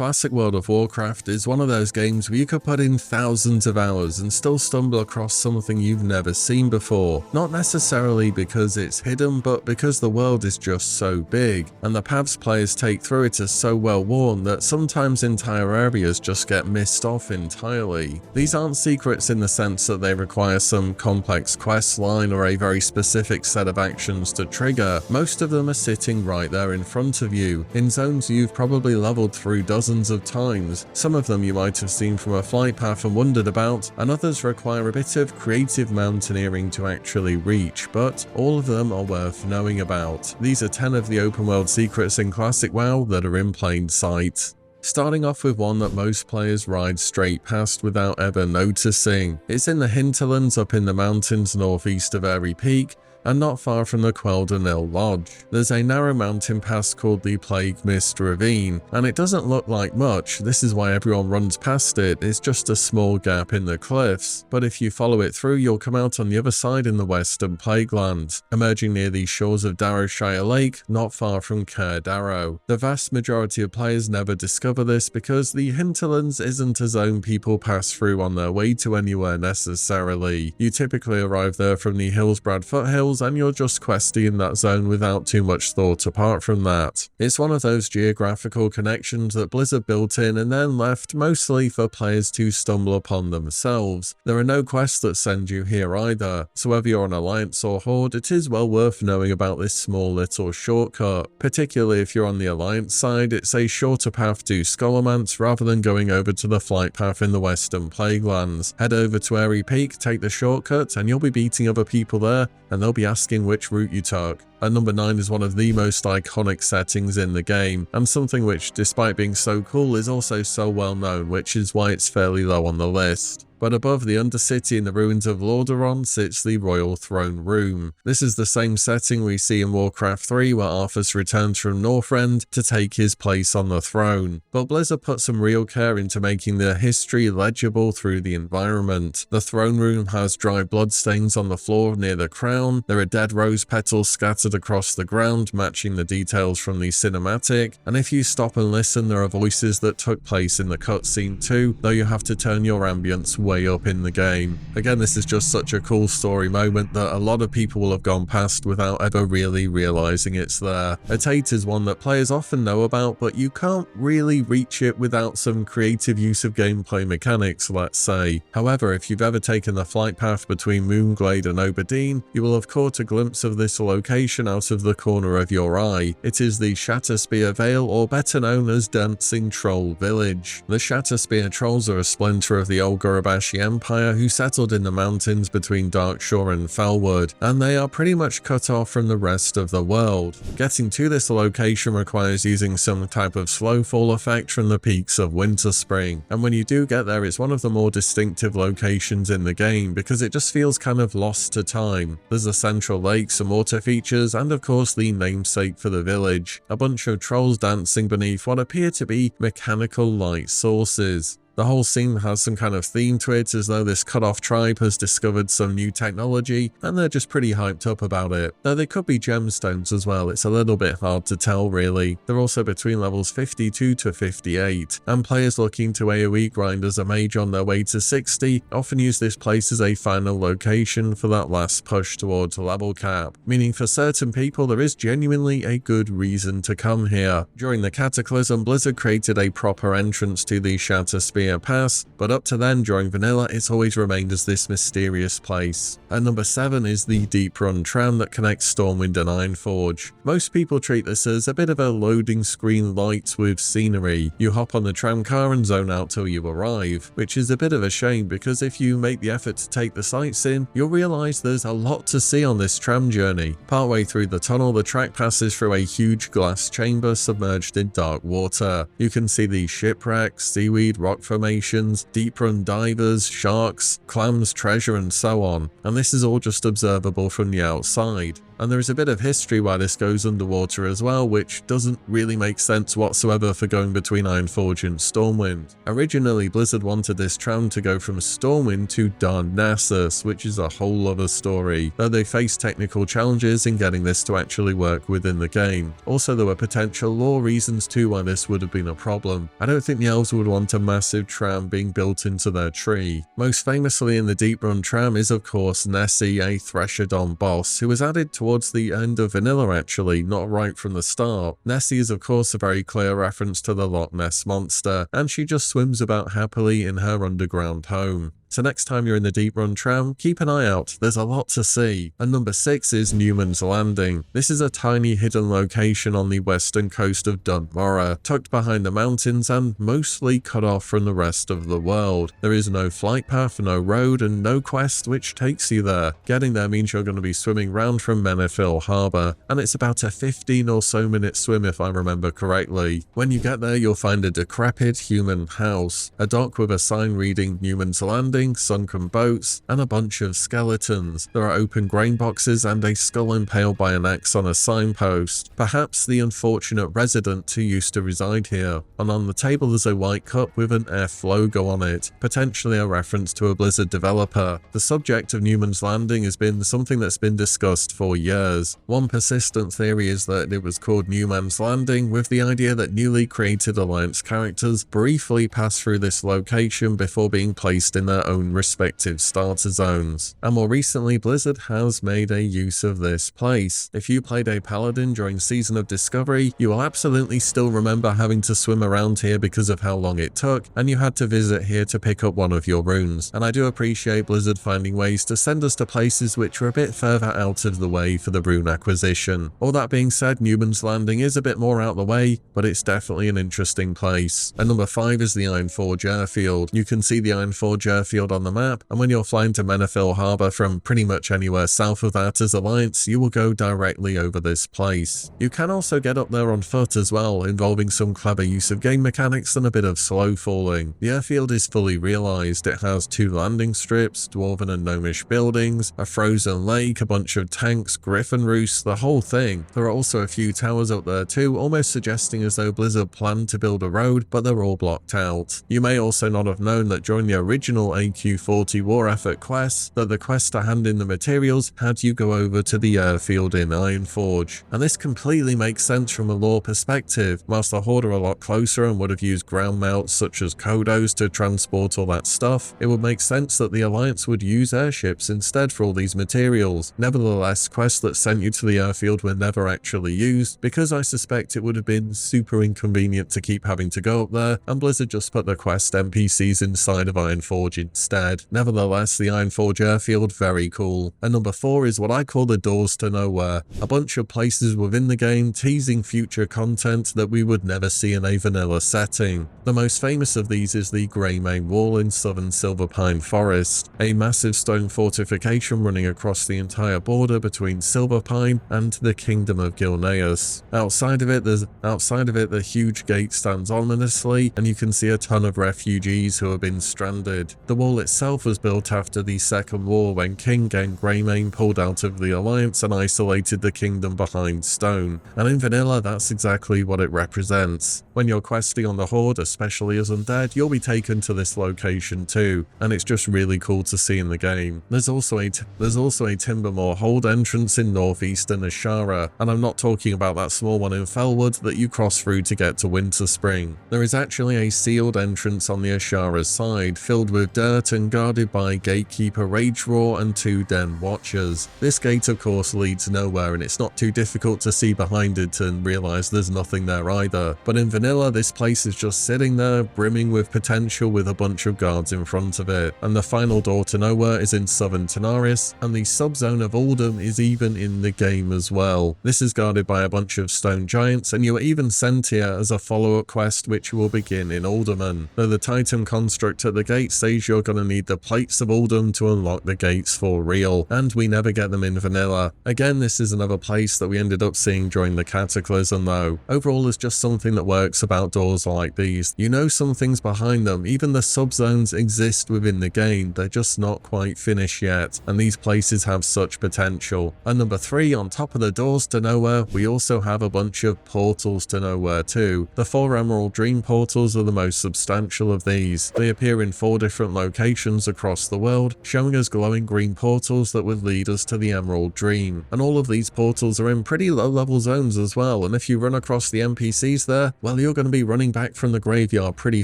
Classic World of Warcraft is one of those games where you could put in thousands of hours and still stumble across something you've never seen before. Not necessarily because it's hidden, but because the world is just so big, and the paths players take through it are so well worn that sometimes entire areas just get missed off entirely. These aren't secrets in the sense that they require some complex quest line or a very specific set of actions to trigger. Most of them are sitting right there in front of you, in zones you've probably leveled through dozens of times. Some of them you might have seen from a flight path and wondered about, and others require a bit of creative mountaineering to actually reach, but all of them are worth knowing about. These are 10 of the open world secrets in Classic WoW that are in plain sight. Starting off with one that most players ride straight past without ever noticing. It's in the hinterlands up in the mountains northeast of Airy Peak, and not far from the Queldanil Lodge. There's a narrow mountain pass called the Plague Mist Ravine, and it doesn't look like much. This is why everyone runs past it. It's just a small gap in the cliffs, but if you follow it through, you'll come out on the other side in the western Plaguelands, emerging near the shores of Darrowshire Lake, not far from Caer Darrow. The vast majority of players never discover this because the hinterlands isn't a zone people pass through on their way to anywhere necessarily. You typically arrive there from the Hillsbrad foothills, and you're just questing in that zone without too much thought apart from that. It's one of those geographical connections that Blizzard built in and then left mostly for players to stumble upon themselves. There are no quests that send you here either, so whether you're on Alliance or Horde, it is well worth knowing about this small little shortcut. Particularly if you're on the Alliance side, it's a shorter path to Scholomance rather than going over to the flight path in the western Plaguelands. Head over to Airy Peak, take the shortcut, and you'll be beating other people there, and they'll be asking which route you took. And number 9 is one of the most iconic settings in the game, and something which, despite being so cool, is also so well known, which is why it's fairly low on the list. But above the Undercity in the ruins of Lordaeron sits the Royal Throne Room. This is the same setting we see in Warcraft 3 where Arthas returns from Northrend to take his place on the throne. But Blizzard put some real care into making the history legible through the environment. The throne room has dry bloodstains on the floor near the crown, there are dead rose petals scattered across the ground matching the details from the cinematic, and if you stop and listen there are voices that took place in the cutscene too, though you have to turn your ambience way up in the game. Again, this is just such a cool story moment that a lot of people will have gone past without ever really realizing it's there. Atate is one that players often know about, but you can't really reach it without some creative use of gameplay mechanics, let's say. However, if you've ever taken the flight path between Moonglade and Oberdeen, you will have caught a glimpse of this location out of the corner of your eye. It is the Shatterspear Vale, or better known as Dancing Troll Village. The Shatterspear Trolls are a splinter of the old Gorobashi Empire who settled in the mountains between Darkshore and Felwood, and they are pretty much cut off from the rest of the world. Getting to this location requires using some type of slow fall effect from the peaks of Winterspring, and when you do get there it's one of the more distinctive locations in the game because it just feels kind of lost to time. There's a central lake, some water features, and of course the namesake for the village, a bunch of trolls dancing beneath what appear to be mechanical light sources. The whole scene has some kind of theme to it, as though this cut-off tribe has discovered some new technology and they're just pretty hyped up about it. Though they could be gemstones as well, it's a little bit hard to tell really. They're also between levels 52 to 58, and players looking to AoE grind as a mage on their way to 60 often use this place as a final location for that last push towards level cap, meaning for certain people there is genuinely a good reason to come here. During the Cataclysm, Blizzard created a proper entrance to the Shatterspear Pass, but up to then during vanilla it's always remained as this mysterious place. And number 7 is the Deep Run tram that connects Stormwind and Ironforge. Most people treat this as a bit of a loading screen light with scenery. You hop on the tram car and zone out till you arrive, which is a bit of a shame because if you make the effort to take the sights in, you'll realise there's a lot to see on this tram journey. Partway through the tunnel, the track passes through a huge glass chamber submerged in dark water. You can see the shipwrecks, seaweed, rock formations, deep run divers, sharks, clams, treasure and so on, and this is all just observable from the outside. and there is a bit of history why this goes underwater as well, which doesn't really make sense whatsoever for going between Ironforge and Stormwind. Originally, Blizzard wanted this tram to go from Stormwind to Darnassus, which is a whole other story, though they faced technical challenges in getting this to actually work within the game. Also, there were potential lore reasons too why this would have been a problem. I don't think the elves would want a massive tram being built into their tree. Most famously in the Deeprun tram is of course Nessie, a Threshodon boss, who was added towards the end of vanilla actually, not right from the start. Nessie is of course a very clear reference to the Loch Ness Monster, and she just swims about happily in her underground home. So next time you're in the Deeprun tram, keep an eye out, there's a lot to see. And number 6 is Newman's Landing. This is a tiny hidden location on the western coast of Dunmorrow, tucked behind the mountains and mostly cut off from the rest of the world. There is no flight path, no road, and no quest which takes you there. Getting there means you're going to be swimming round from Menethil Harbour, and it's about a 15 or so minute swim if I remember correctly. When you get there, you'll find a decrepit human house, a dock with a sign reading Newman's Landing, sunken boats, and a bunch of skeletons. There are open grain boxes and a skull impaled by an axe on a signpost, perhaps the unfortunate resident who used to reside here. And on the table there's a white cup with an F logo on it, potentially a reference to a Blizzard developer. The subject of Newman's Landing has been something that's been discussed for years. One persistent theory is that it was called Newman's Landing with the idea that newly created Alliance characters briefly pass through this location before being placed in their own respective starter zones. And more recently, Blizzard has made a use of this place. If you played a paladin during Season of Discovery, you will absolutely still remember having to swim around here because of how long it took, and you had to visit here to pick up one of your runes. And I do appreciate Blizzard finding ways to send us to places which are a bit further out of the way for the rune acquisition. All that being said, Newman's Landing is a bit more out the way, but it's definitely an interesting place. And number 5 is the Ironforge Airfield. You can see the Ironforge Airfield on the map, and when you're flying to Menethil Harbour from pretty much anywhere south of that as Alliance, you will go directly over this place. You can also get up there on foot as well, involving some clever use of game mechanics and a bit of slow falling. The airfield is fully realised. It has 2 landing strips, dwarven and gnomish buildings, a frozen lake, a bunch of tanks, griffin roosts, the whole thing. There are also a few towers up there too, almost suggesting as though Blizzard planned to build a road, but they're all blocked out. You may also not have known that during the original AQ40 war effort quests, that the quest to hand in the materials had you go over to the airfield in Ironforge. And this completely makes sense from a lore perspective. Whilst the Horde are a lot closer and would have used ground mounts such as Kodos to transport all that stuff, it would make sense that the Alliance would use airships instead for all these materials. Nevertheless, quests that sent you to the airfield were never actually used, because I suspect it would have been super inconvenient to keep having to go up there, and Blizzard just put the quest NPCs inside of Ironforge instead. Nevertheless, the Ironforge Airfield, very cool. And number 4 is what I call the Doors to Nowhere, a bunch of places within the game teasing future content that we would never see in a vanilla setting. The most famous of these is the Greymane Wall in southern Silverpine Forest, a massive stone fortification running across the entire border between Silverpine and the Kingdom of Gilneas. Outside of it, the huge gate stands ominously, and you can see a ton of refugees who have been stranded. The wall itself was built after the Second War when King Gen Greymane pulled out of the Alliance and isolated the kingdom behind stone, and in vanilla that's exactly what it represents. When you're questing on the Horde, especially as undead, you'll be taken to this location too, and it's just really cool to see in the game. There's also a Timbermoor Hold entrance in northeastern Ashara, and I'm not talking about that small one in Felwood that you cross through to get to Winterspring. There is actually a sealed entrance on the Ashara side, filled with dirt and guarded by Gatekeeper Rageroar and 2 Den Watchers. This gate of course leads nowhere, and it's not too difficult to see behind it and realise there's nothing there either. But in vanilla, this place is just sitting there, brimming with potential with a bunch of guards in front of it. And the final door to nowhere is in southern Tanaris, and the subzone of Uldum is even in the game as well. This is guarded by a bunch of stone giants, and you are even sent here as a follow-up quest which will begin in Alderman. Though the Titan construct at the gate says you're you're going to need the Plates of Uldum to unlock the gates for real, and we never get them in vanilla. Again, this is another place that we ended up seeing during the Cataclysm though. Overall, there's just something that works about doors like these. You know something's behind them, even the subzones exist within the game, they're just not quite finished yet, and these places have such potential. And number 3, on top of the doors to nowhere, we also have a bunch of portals to nowhere too. The 4 Emerald Dream portals are the most substantial of these. They appear in 4 different locations across the world, showing us glowing green portals that would lead us to the Emerald Dream. And all of these portals are in pretty low level zones as well, and if you run across the NPCs there, well, you're going to be running back from the graveyard pretty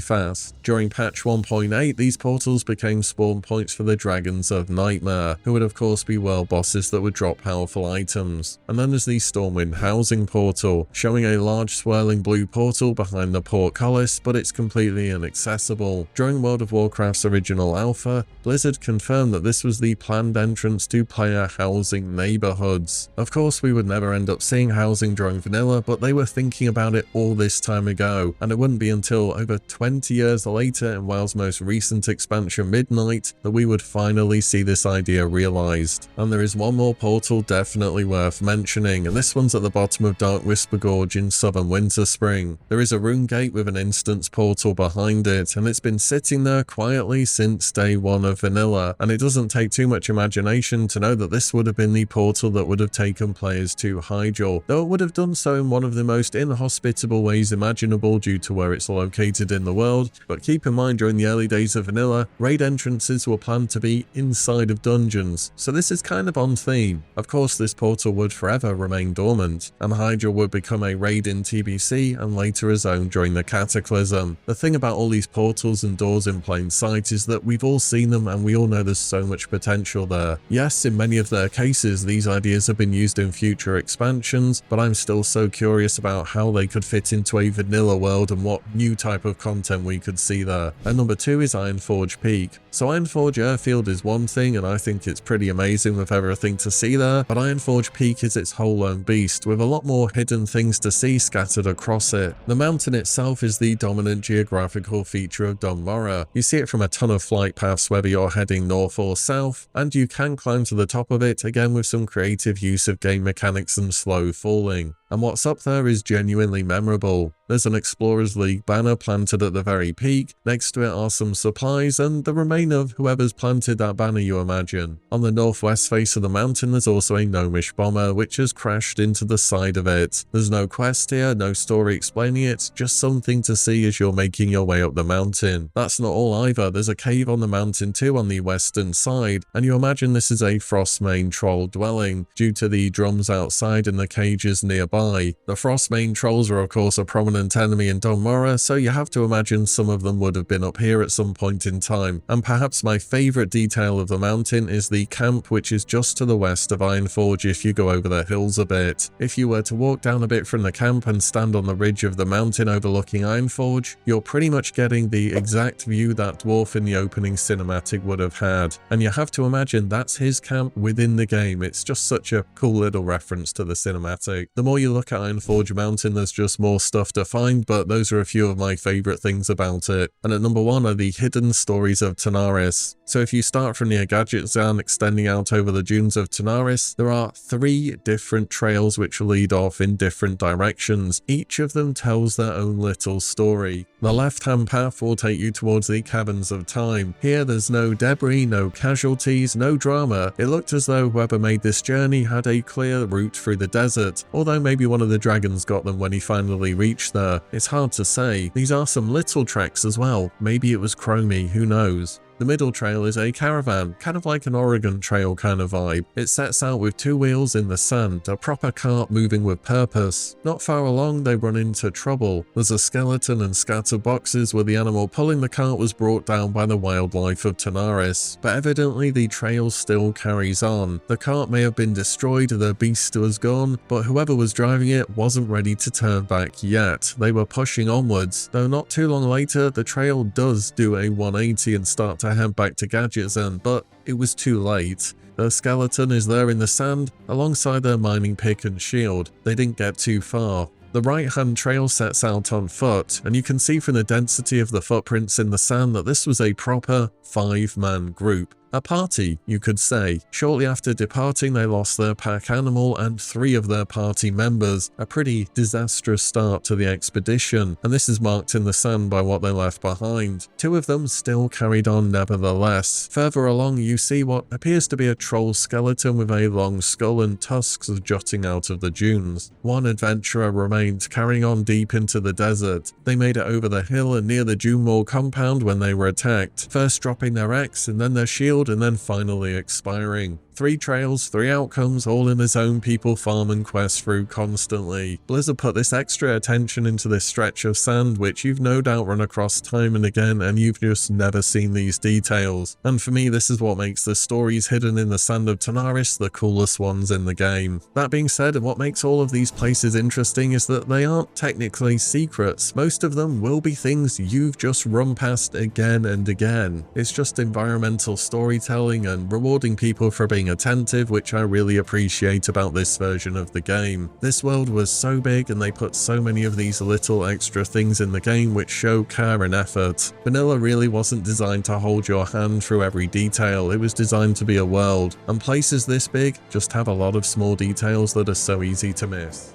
fast. During patch 1.8, these portals became spawn points for the Dragons of Nightmare, who would of course be world bosses that would drop powerful items. And then there's the Stormwind Housing portal, showing a large swirling blue portal behind the portcullis, but it's completely inaccessible. During World of Warcraft's original alpha, Blizzard confirmed that this was the planned entrance to player housing neighborhoods. Of course, we would never end up seeing housing during vanilla, but they were thinking about it all this time ago, and it wouldn't be until over 20 years later in WoW's most recent expansion Midnight that we would finally see this idea realized. And there is one more portal definitely worth mentioning, and this one's at the bottom of Dark Whisper Gorge in southern Winterspring. There is a rune gate with an instance portal behind it, and it's been sitting there quietly since day 1 of vanilla, and it doesn't take too much imagination to know that this would have been the portal that would have taken players to Hyjal, though it would have done so in one of the most inhospitable ways imaginable due to where it's located in the world. But keep in mind, during the early days of vanilla, raid entrances were planned to be inside of dungeons, so this is kind of on theme. Of course, this portal would forever remain dormant, and Hyjal would become a raid in TBC and later a zone during the Cataclysm. The thing about all these portals and doors in plain sight is that we've all seen them and we all know there's so much potential there. Yes, in many of their cases, these ideas have been used in future expansions, but I'm still so curious about how they could fit into a vanilla world and what new type of content we could see there. And number 2 is Ironforge Peak. So Ironforge Airfield is one thing, and I think it's pretty amazing with everything to see there, but Ironforge Peak is its whole own beast, with a lot more hidden things to see scattered across it. The mountain itself is the dominant geographical feature of Dunmorrow. You see it from a ton of flight paths whether you're heading north or south, and you can climb to the top of it, again with some creative use of game mechanics and slow falling. And what's up there is genuinely memorable. There's an Explorers League banner planted at the very peak, next to it are some supplies and the remain of whoever's planted that banner, you imagine. On the northwest face of the mountain there's also a gnomish bomber which has crashed into the side of it. There's no quest here, no story explaining it, just something to see as you're making your way up the mountain. That's not all either, there's a cave on the mountain too on the western side, and you imagine this is a Frostmane troll dwelling, due to the drums outside and the cages nearby. The Frostmane trolls are of course a prominent enemy in Dunmorrow, so you have to imagine some of them would have been up here at some point in time. And perhaps my favourite detail of the mountain is the camp, which is just to the west of Ironforge if you go over the hills a bit. If you were to walk down a bit from the camp and stand on the ridge of the mountain overlooking Ironforge, you're pretty much getting the exact view that dwarf in the opening cinematic would have had. And you have to imagine that's his camp within the game. It's just such a cool little reference to the cinematic. The more you look at Ironforge Mountain, there's just more stuff to find, but those are a few of my favourite things about it. And at number 1 are the hidden stories of Tanaris. So if you start from near Gadgetzan extending out over the dunes of Tanaris, there are 3 different trails which lead off in different directions. Each of them tells their own little story. The left-hand path will take you towards the Caverns of Time. Here there's no debris, no casualties, no drama. It looked as though whoever made this journey had a clear route through the desert, although maybe one of the dragons got them when he finally reached there. It's hard to say. These are some little tracks as well. Maybe it was Chromie, who knows. The middle trail is a caravan, kind of like an Oregon Trail kind of vibe. It sets out with 2 wheels in the sand, a proper cart moving with purpose. Not far along they run into trouble. There's a skeleton and scattered boxes where the animal pulling the cart was brought down by the wildlife of Tanaris. But evidently the trail still carries on. The cart may have been destroyed, the beast was gone, but whoever was driving it wasn't ready to turn back yet. They were pushing onwards, though not too long later the trail does do a 180 and start to head back to Gadgetzan, but it was too late. The skeleton is there in the sand alongside their mining pick and shield. They didn't get too far. The right-hand trail sets out on foot, and you can see from the density of the footprints in the sand that this was a proper 5-man group. A party, you could say. Shortly after departing, they lost their pack animal and 3 of their party members, a pretty disastrous start to the expedition, and this is marked in the sand by what they left behind. 2 of them still carried on nevertheless. Further along, you see what appears to be a troll skeleton with a long skull and tusks jutting out of the dunes. 1 adventurer remained, carrying on deep into the desert. They made it over the hill and near the dune wall compound when they were attacked, first dropping their axe and then their shield, and then finally expiring. 3 trails, 3 outcomes, all in his own people farm and quest through constantly. Blizzard put this extra attention into this stretch of sand, which you've no doubt run across time and again, and you've just never seen these details. And for me, this is what makes the stories hidden in the sand of Tanaris the coolest ones in the game. That being said, what makes all of these places interesting is that they aren't technically secrets. Most of them will be things you've just run past again and again. It's just environmental storytelling and rewarding people for being attentive, which I really appreciate about this version of the game. This world was so big and they put so many of these little extra things in the game which show care and effort. Vanilla really wasn't designed to hold your hand through every detail, it was designed to be a world, and places this big just have a lot of small details that are so easy to miss.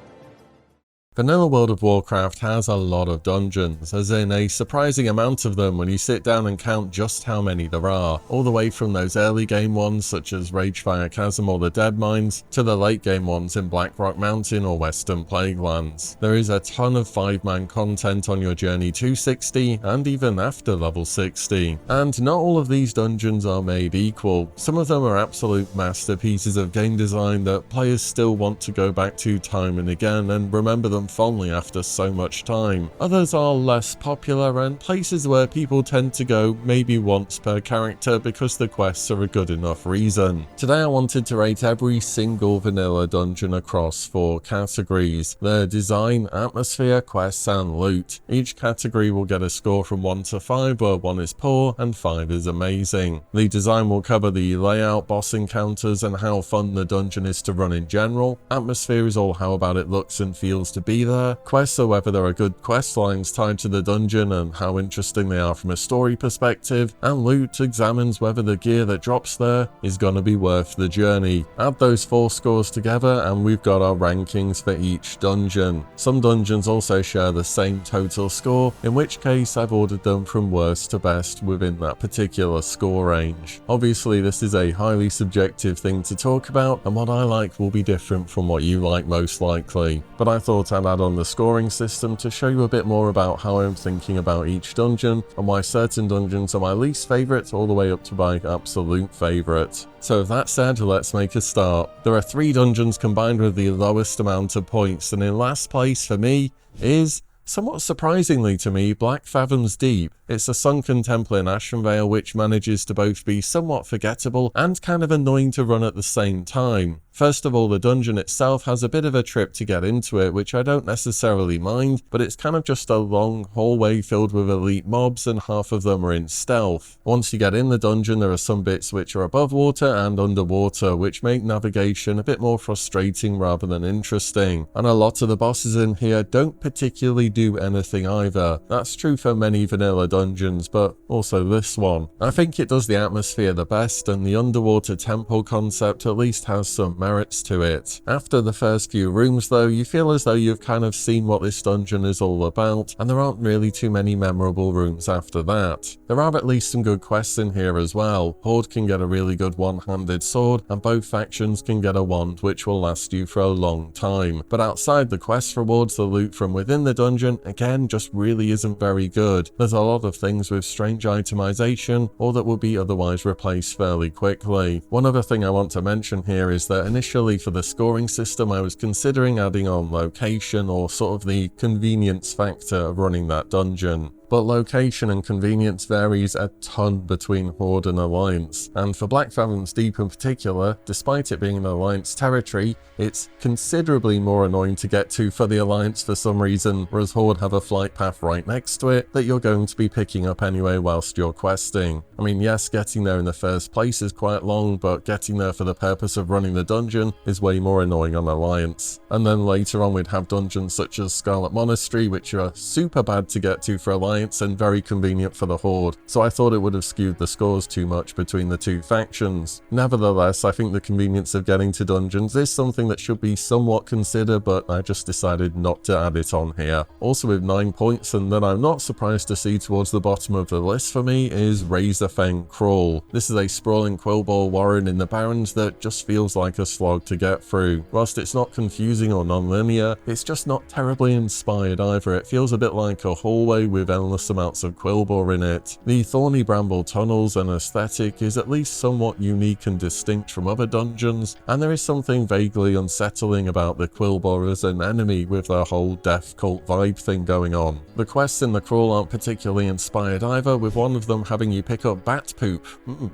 Vanilla World of Warcraft has a lot of dungeons, as in a surprising amount of them when you sit down and count just how many there are, all the way from those early game ones such as Ragefire Chasm or the Dead Mines, to the late game ones in Blackrock Mountain or Western Plaguelands. There is a ton of 5-man content on your journey to 60 and even after level 60, and not all of these dungeons are made equal. Some of them are absolute masterpieces of game design that players still want to go back to time and again and remember them fondly after so much time. Others are less popular and places where people tend to go maybe once per character because the quests are a good enough reason. Today I wanted to rate every single vanilla dungeon across 4 categories: their design, atmosphere, quests and loot. Each category will get a score from 1 to 5, where 1 is poor and 5 is amazing. The design will cover the layout, boss encounters and how fun the dungeon is to run in general. Atmosphere is all how about it looks and feels to be there. Quests are whether there are good quest lines tied to the dungeon and how interesting they are from a story perspective, and loot examines whether the gear that drops there is gonna be worth the journey. Add those 4 scores together and we've got our rankings for each dungeon. Some dungeons also share the same total score, in which case I've ordered them from worst to best within that particular score range. Obviously this is a highly subjective thing to talk about, and what I like will be different from what you like most likely, but I thought I'd add on the scoring system to show you a bit more about how I'm thinking about each dungeon and why certain dungeons are my least favourite all the way up to my absolute favourite. So with that said, let's make a start. There are 3 dungeons combined with the lowest amount of points, and in last place for me is, somewhat surprisingly to me, Black Fathoms Deep. It's a sunken temple in Ashenvale which manages to both be somewhat forgettable and kind of annoying to run at the same time. First of all, the dungeon itself has a bit of a trip to get into it, which I don't necessarily mind, but it's kind of just a long hallway filled with elite mobs and half of them are in stealth. Once you get in the dungeon, there are some bits which are above water and underwater, which make navigation a bit more frustrating rather than interesting. And a lot of the bosses in here don't particularly do anything either. That's true for many vanilla dungeons, but also this one. I think it does the atmosphere the best, and the underwater temple concept at least has some merits to it. After the first few rooms though, you feel as though you've kind of seen what this dungeon is all about, and there aren't really too many memorable rooms after that. There are at least some good quests in here as well. Horde can get a really good one-handed sword, and both factions can get a wand which will last you for a long time. But outside the quest rewards, the loot from within the dungeon, again, just really isn't very good. There's a lot of things with strange itemization, or that will be otherwise replaced fairly quickly. One other thing I want to mention here is that initially for the scoring system I was considering adding on location, or sort of the convenience factor of running that dungeon. But location and convenience varies a ton between Horde and Alliance, and for Black Fathoms Deep in particular, despite it being an Alliance territory, it's considerably more annoying to get to for the Alliance for some reason, whereas Horde have a flight path right next to it that you're going to be picking up anyway whilst you're questing. I mean, yes, getting there in the first place is quite long, but getting there for the purpose of running the dungeon is way more annoying on Alliance. And then later on we'd have dungeons such as Scarlet Monastery, which are super bad to get to for Alliance and very convenient for the Horde, so I thought it would have skewed the scores too much between the two factions. Nevertheless, I think the convenience of getting to dungeons is something that should be somewhat considered, but I just decided not to add it on here. Also with 9 points, and that I'm not surprised to see towards the bottom of the list for me, is Razorfang Crawl. This is a sprawling Quillball warren in the Barrens that just feels like a slog to get through. Whilst it's not confusing or non-linear, it's just not terribly inspired either. It feels a bit like a hallway with endless amounts of Quillball in it. The thorny bramble tunnels and aesthetic is at least somewhat unique and distinct from other dungeons, and there is something vaguely unsettling about the Quillball as an enemy with their whole death cult vibe thing going on. The quests in the crawl aren't particularly inspired either, with one of them having you pick up bat poop.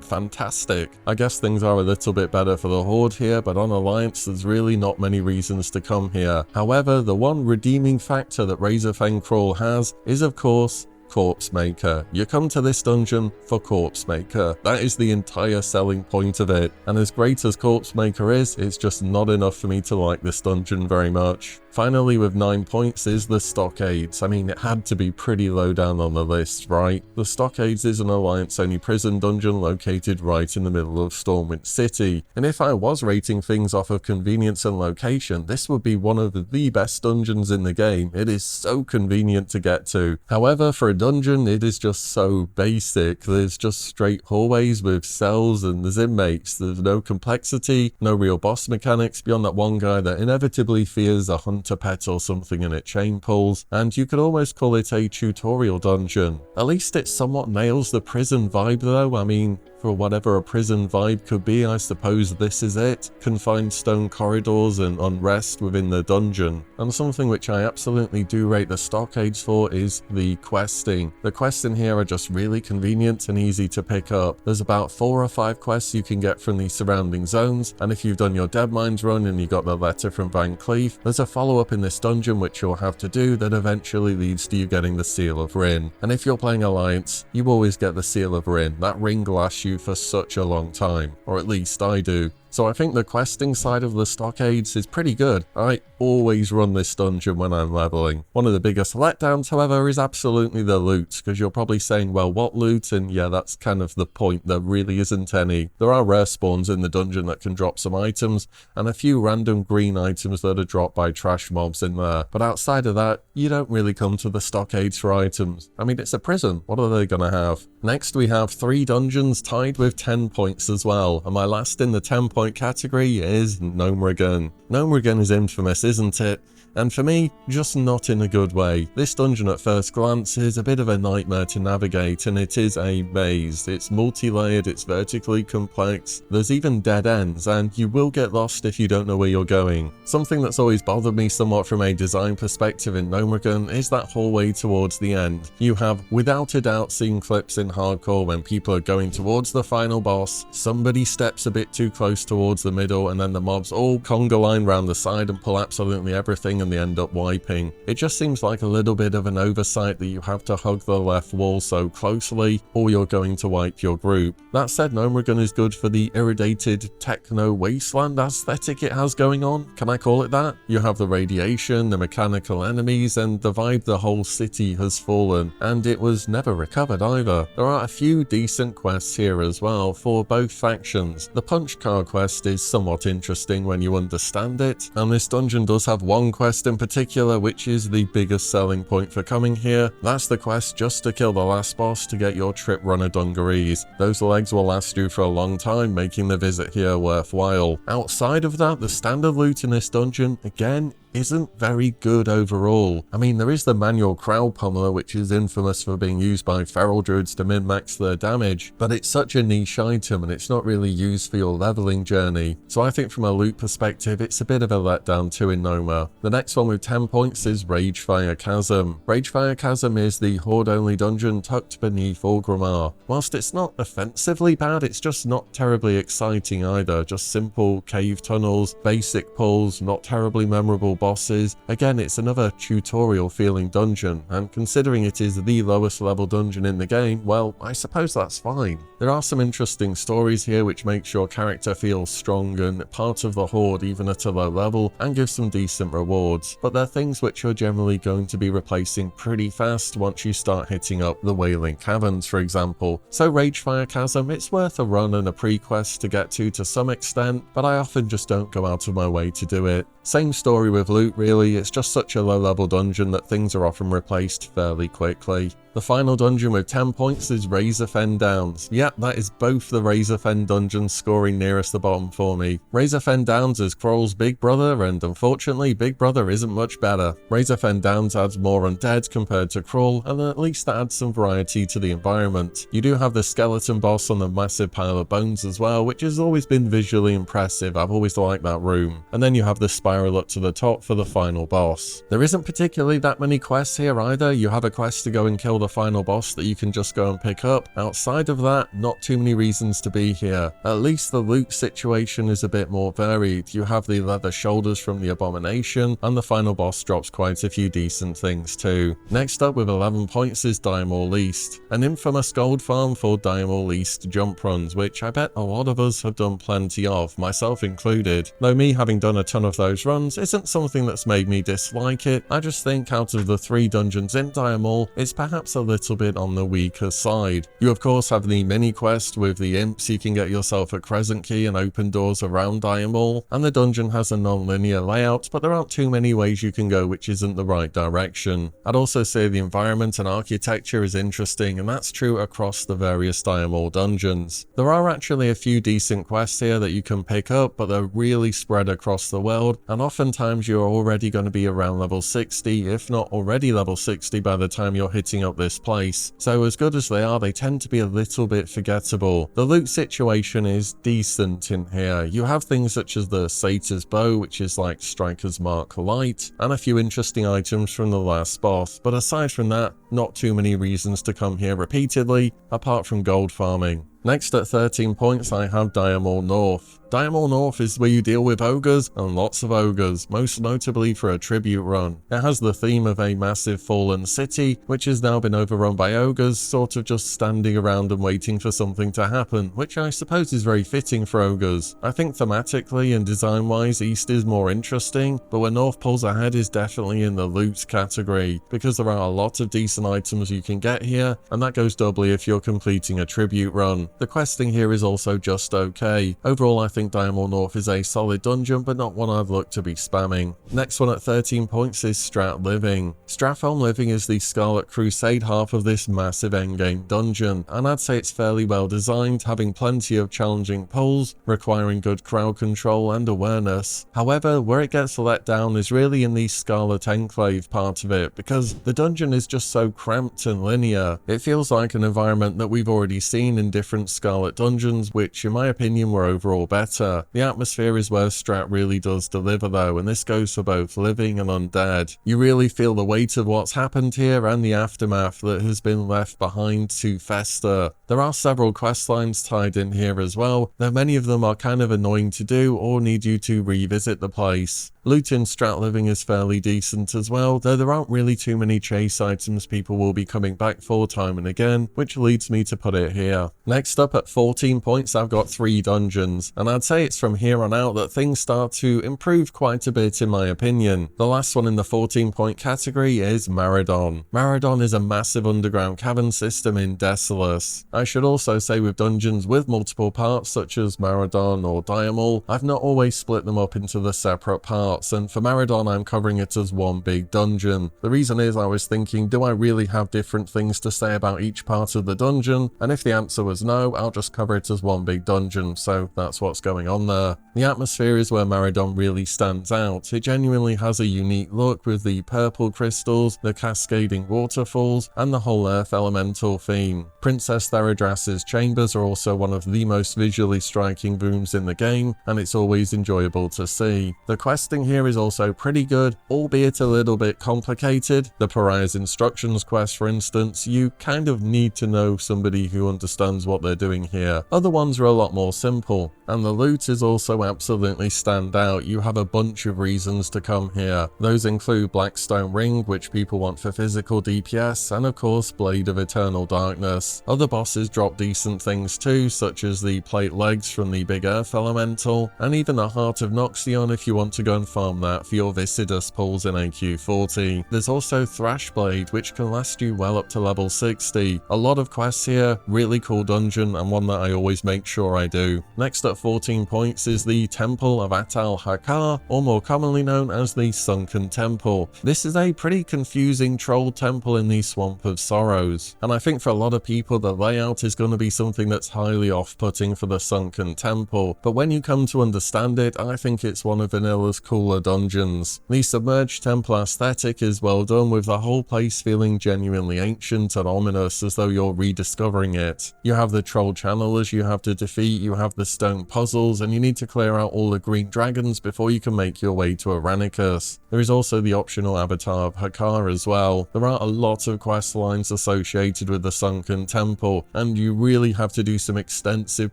Fantastic. I guess things are a little bit better for the Horde here, but on Alliance there's really not many reasons to come here. However, the one redeeming factor that Razorfang Crawl has is, of course, Corpse Maker. You come to this dungeon for Corpse Maker. That is the entire selling point of it. And as great as Corpse Maker is, it's just not enough for me to like this dungeon very much. Finally, with 9 points is the Stockades. I mean, it had to be pretty low down on the list, right? The Stockades is an Alliance-only prison dungeon located right in the middle of Stormwind City. And if I was rating things off of convenience and location, this would be one of the best dungeons in the game. It is so convenient to get to. However, for a dungeon, it is just so basic. There's just straight hallways with cells and there's inmates. There's no complexity, no real boss mechanics beyond that one guy that inevitably fears a hunter pet or something and it chain pulls, and you could almost call it a tutorial dungeon. At least it somewhat nails the prison vibe though. I mean, for whatever a prison vibe could be, I suppose this is it. Confined stone corridors and unrest within the dungeon. And something which I absolutely do rate the Stockades for is the questing. The quests in here are just really convenient and easy to pick up. There's about 4 or 5 quests you can get from the surrounding zones, and if you've done your Deadmines run and you got the letter from Van Cleef, there's a follow-up in this dungeon which you'll have to do that eventually leads to you getting the Seal of Rin. And if you're playing Alliance, you always get the Seal of Rin. That ring lasts you for such a long time, or at least I do. So I think the questing side of the Stockades is pretty good. I always run this dungeon when I'm leveling. One of the biggest letdowns, however, is absolutely the loot, because you're probably saying, well, what loot? And yeah, that's kind of the point. There really isn't any. There are rare spawns in the dungeon that can drop some items, and a few random green items that are dropped by trash mobs in there. But outside of that, you don't really come to the Stockades for items. I mean, it's a prison. What are they gonna have? Next, we have 3 dungeons tied with 10 points as well, and my last in the 10-point category is Gnomeregan. Gnomeregan is infamous, isn't it? And for me, just not in a good way. This dungeon at first glance is a bit of a nightmare to navigate, and it is a maze. It's multi-layered, it's vertically complex, there's even dead ends, and you will get lost if you don't know where you're going. Something that's always bothered me somewhat from a design perspective in Gnomeregan is that hallway towards the end. You have without a doubt seen clips in hardcore when people are going towards the final boss, somebody steps a bit too close towards the middle, and then the mobs all conga line round the side and pull absolutely everything and they end up wiping. It just seems like a little bit of an oversight that you have to hug the left wall so closely or you're going to wipe your group. That said, Gnomeregan is good for the irradiated techno wasteland aesthetic it has going on. Can I call it that? You have the radiation, the mechanical enemies, and the vibe the whole city has fallen, and it was never recovered either. There are a few decent quests here as well for both factions. The punch card quest is somewhat interesting when you understand it, and this dungeon does have one quest in particular which is the biggest selling point for coming here. That's the quest just to kill the last boss to get your Trip Runner dungarees. Those legs will last you for a long time, making the visit here worthwhile. Outside of that, the standard loot in this dungeon, again, isn't very good overall. I mean, there is the manual crowd pummeler, which is infamous for being used by feral druids to min-max their damage, but it's such a niche item and it's not really used for your leveling journey. So I think from a loot perspective, it's a bit of a letdown too in Noma. The next one with 10 points is Ragefire Chasm. Ragefire Chasm is the horde-only dungeon tucked beneath Orgrimmar. Whilst it's not offensively bad, it's just not terribly exciting either. Just simple cave tunnels, basic pulls, not terribly memorable bosses. Again, it's another tutorial feeling dungeon, and considering it is the lowest level dungeon in the game, well, I suppose that's fine. There are some interesting stories here which makes your character feel strong and part of the horde even at a low level, and give some decent rewards, but they're things which are generally going to be replacing pretty fast once you start hitting up the Wailing Caverns, for example. So Ragefire Chasm, it's worth a run and a pre-quest to get to some extent, but I often just don't go out of my way to do it. Same story with loot really, it's just such a low level dungeon that things are often replaced fairly quickly. The final dungeon with 10 points is Razorfen Downs. Yep, that is both the Razorfen dungeons scoring nearest the bottom for me. Razorfen Downs is Kroll's big brother, and unfortunately Big Brother isn't much better. Razorfen Downs adds more undead compared to Kroll, and at least that adds some variety to the environment. You do have the skeleton boss on the massive pile of bones as well, which has always been visually impressive. I've always liked that room. And then you have the spiral up to the top for the final boss. There isn't particularly that many quests here either. You have a quest to go and kill the final boss that you can just go and pick up. Outside of that, not too many reasons to be here. At least the loot situation is a bit more varied. You have the leather shoulders from the Abomination, and the final boss drops quite a few decent things too. Next up with 11 points is Diamore Least, an infamous gold farm for Diamore Least jump runs, which I bet a lot of us have done plenty of, myself included. Though me having done a ton of those runs isn't something that's made me dislike it. I just think out of the 3 dungeons in Diamore, it's perhaps a little bit on the weaker side. You of course have the mini quest with the imps. You can get yourself a Crescent Key and open doors around Diamore, and the dungeon has a non-linear layout, but there aren't too many ways you can go which isn't the right direction. I'd also say the environment and architecture is interesting, and that's true across the various Diamore dungeons. There are actually a few decent quests here that you can pick up, but they're really spread across the world, and oftentimes you're already going to be around level 60, if not already level 60 by the time you're hitting up this place. So as good as they are, they tend to be a little bit forgettable. The loot situation is decent in here. You have things such as the Satyr's Bow, which is like Striker's Mark Light, and a few interesting items from the last boss, but aside from that, not too many reasons to come here repeatedly, apart from gold farming. Next at 13 points I have Diamore North. Diamore North is where you deal with ogres, and lots of ogres, most notably for a tribute run. It has the theme of a massive fallen city, which has now been overrun by ogres, sort of just standing around and waiting for something to happen, which I suppose is very fitting for ogres. I think thematically and design-wise East is more interesting, but where North pulls ahead is definitely in the loot category, because there are a lot of decent items you can get here, and that goes doubly if you're completing a tribute run. The questing here is also just okay. Overall, I think Diamore North is a solid dungeon, but not one I'd look to be spamming. Next one at 13 points is Strat Living. Stratholme Living is the Scarlet Crusade half of this massive endgame dungeon, and I'd say it's fairly well designed, having plenty of challenging pulls, requiring good crowd control and awareness. However, where it gets let down is really in the Scarlet Enclave part of it, because the dungeon is just so cramped and linear. It feels like an environment that we've already seen in different Scarlet dungeons, which in my opinion were overall better. The atmosphere is where Strat really does deliver though, and this goes for both living and undead. You really feel the weight of what's happened here and the aftermath that has been left behind to fester. There are several quest lines tied in here as well, though many of them are kind of annoying to do or need you to revisit the place. Loot in Strat Living is fairly decent as well, though there aren't really too many chase items people will be coming back for time and again, which leads me to put it here. Next up at 14 points I've got 3 dungeons, and I'd say it's from here on out that things start to improve quite a bit in my opinion. The last one in the 14 point category is Maradon. Maradon is a massive underground cavern system in Desolus. I should also say with dungeons with multiple parts such as Maradon or Diamore, I've not always split them up into the separate parts. And for Maradon I'm covering it as one big dungeon. The reason is I was thinking, do I really have different things to say about each part of the dungeon? And if the answer was no, I'll just cover it as one big dungeon, so that's what's going on there. The atmosphere is where Maradon really stands out. It genuinely has a unique look with the purple crystals, the cascading waterfalls, and the whole earth elemental theme. Princess Theradras's chambers are also one of the most visually striking rooms in the game, and it's always enjoyable to see. The questing here is also pretty good, albeit a little bit complicated. The Pariah's Instructions quest, for instance, you kind of need to know somebody who understands what they're doing here. Other ones are a lot more simple, and the loot is also absolutely standout. You have a bunch of reasons to come here. Those include Blackstone Ring, which people want for physical DPS, and of course Blade of Eternal Darkness. Other bosses drop decent things too, such as the plate legs from the Big Earth Elemental, and even the Heart of Noxion if you want to go and farm that for your Viscidus pulls in AQ40. There's also Thrash Blade, which can last you well up to level 60. A lot of quests here, really cool dungeon, and one that I always make sure I do. Next at 14 points is the Temple of Atal Hakar, or more commonly known as the Sunken Temple. This is a pretty confusing troll temple in the Swamp of Sorrows, and I think for a lot of people the layout is going to be something that's highly off-putting for the Sunken Temple, but when you come to understand it, I think it's one of Vanilla's cooler dungeons. The submerged temple aesthetic is well done, with the whole place feeling genuinely ancient and ominous, as though you're rediscovering it. You have the troll channelers you have to defeat, you have the stone puzzles, and you need to clear out all the green dragons before you can make your way to Aranicus. There is also the optional avatar of Hakar as well. There are a lot of quest lines associated with the Sunken Temple, and you really have to do some extensive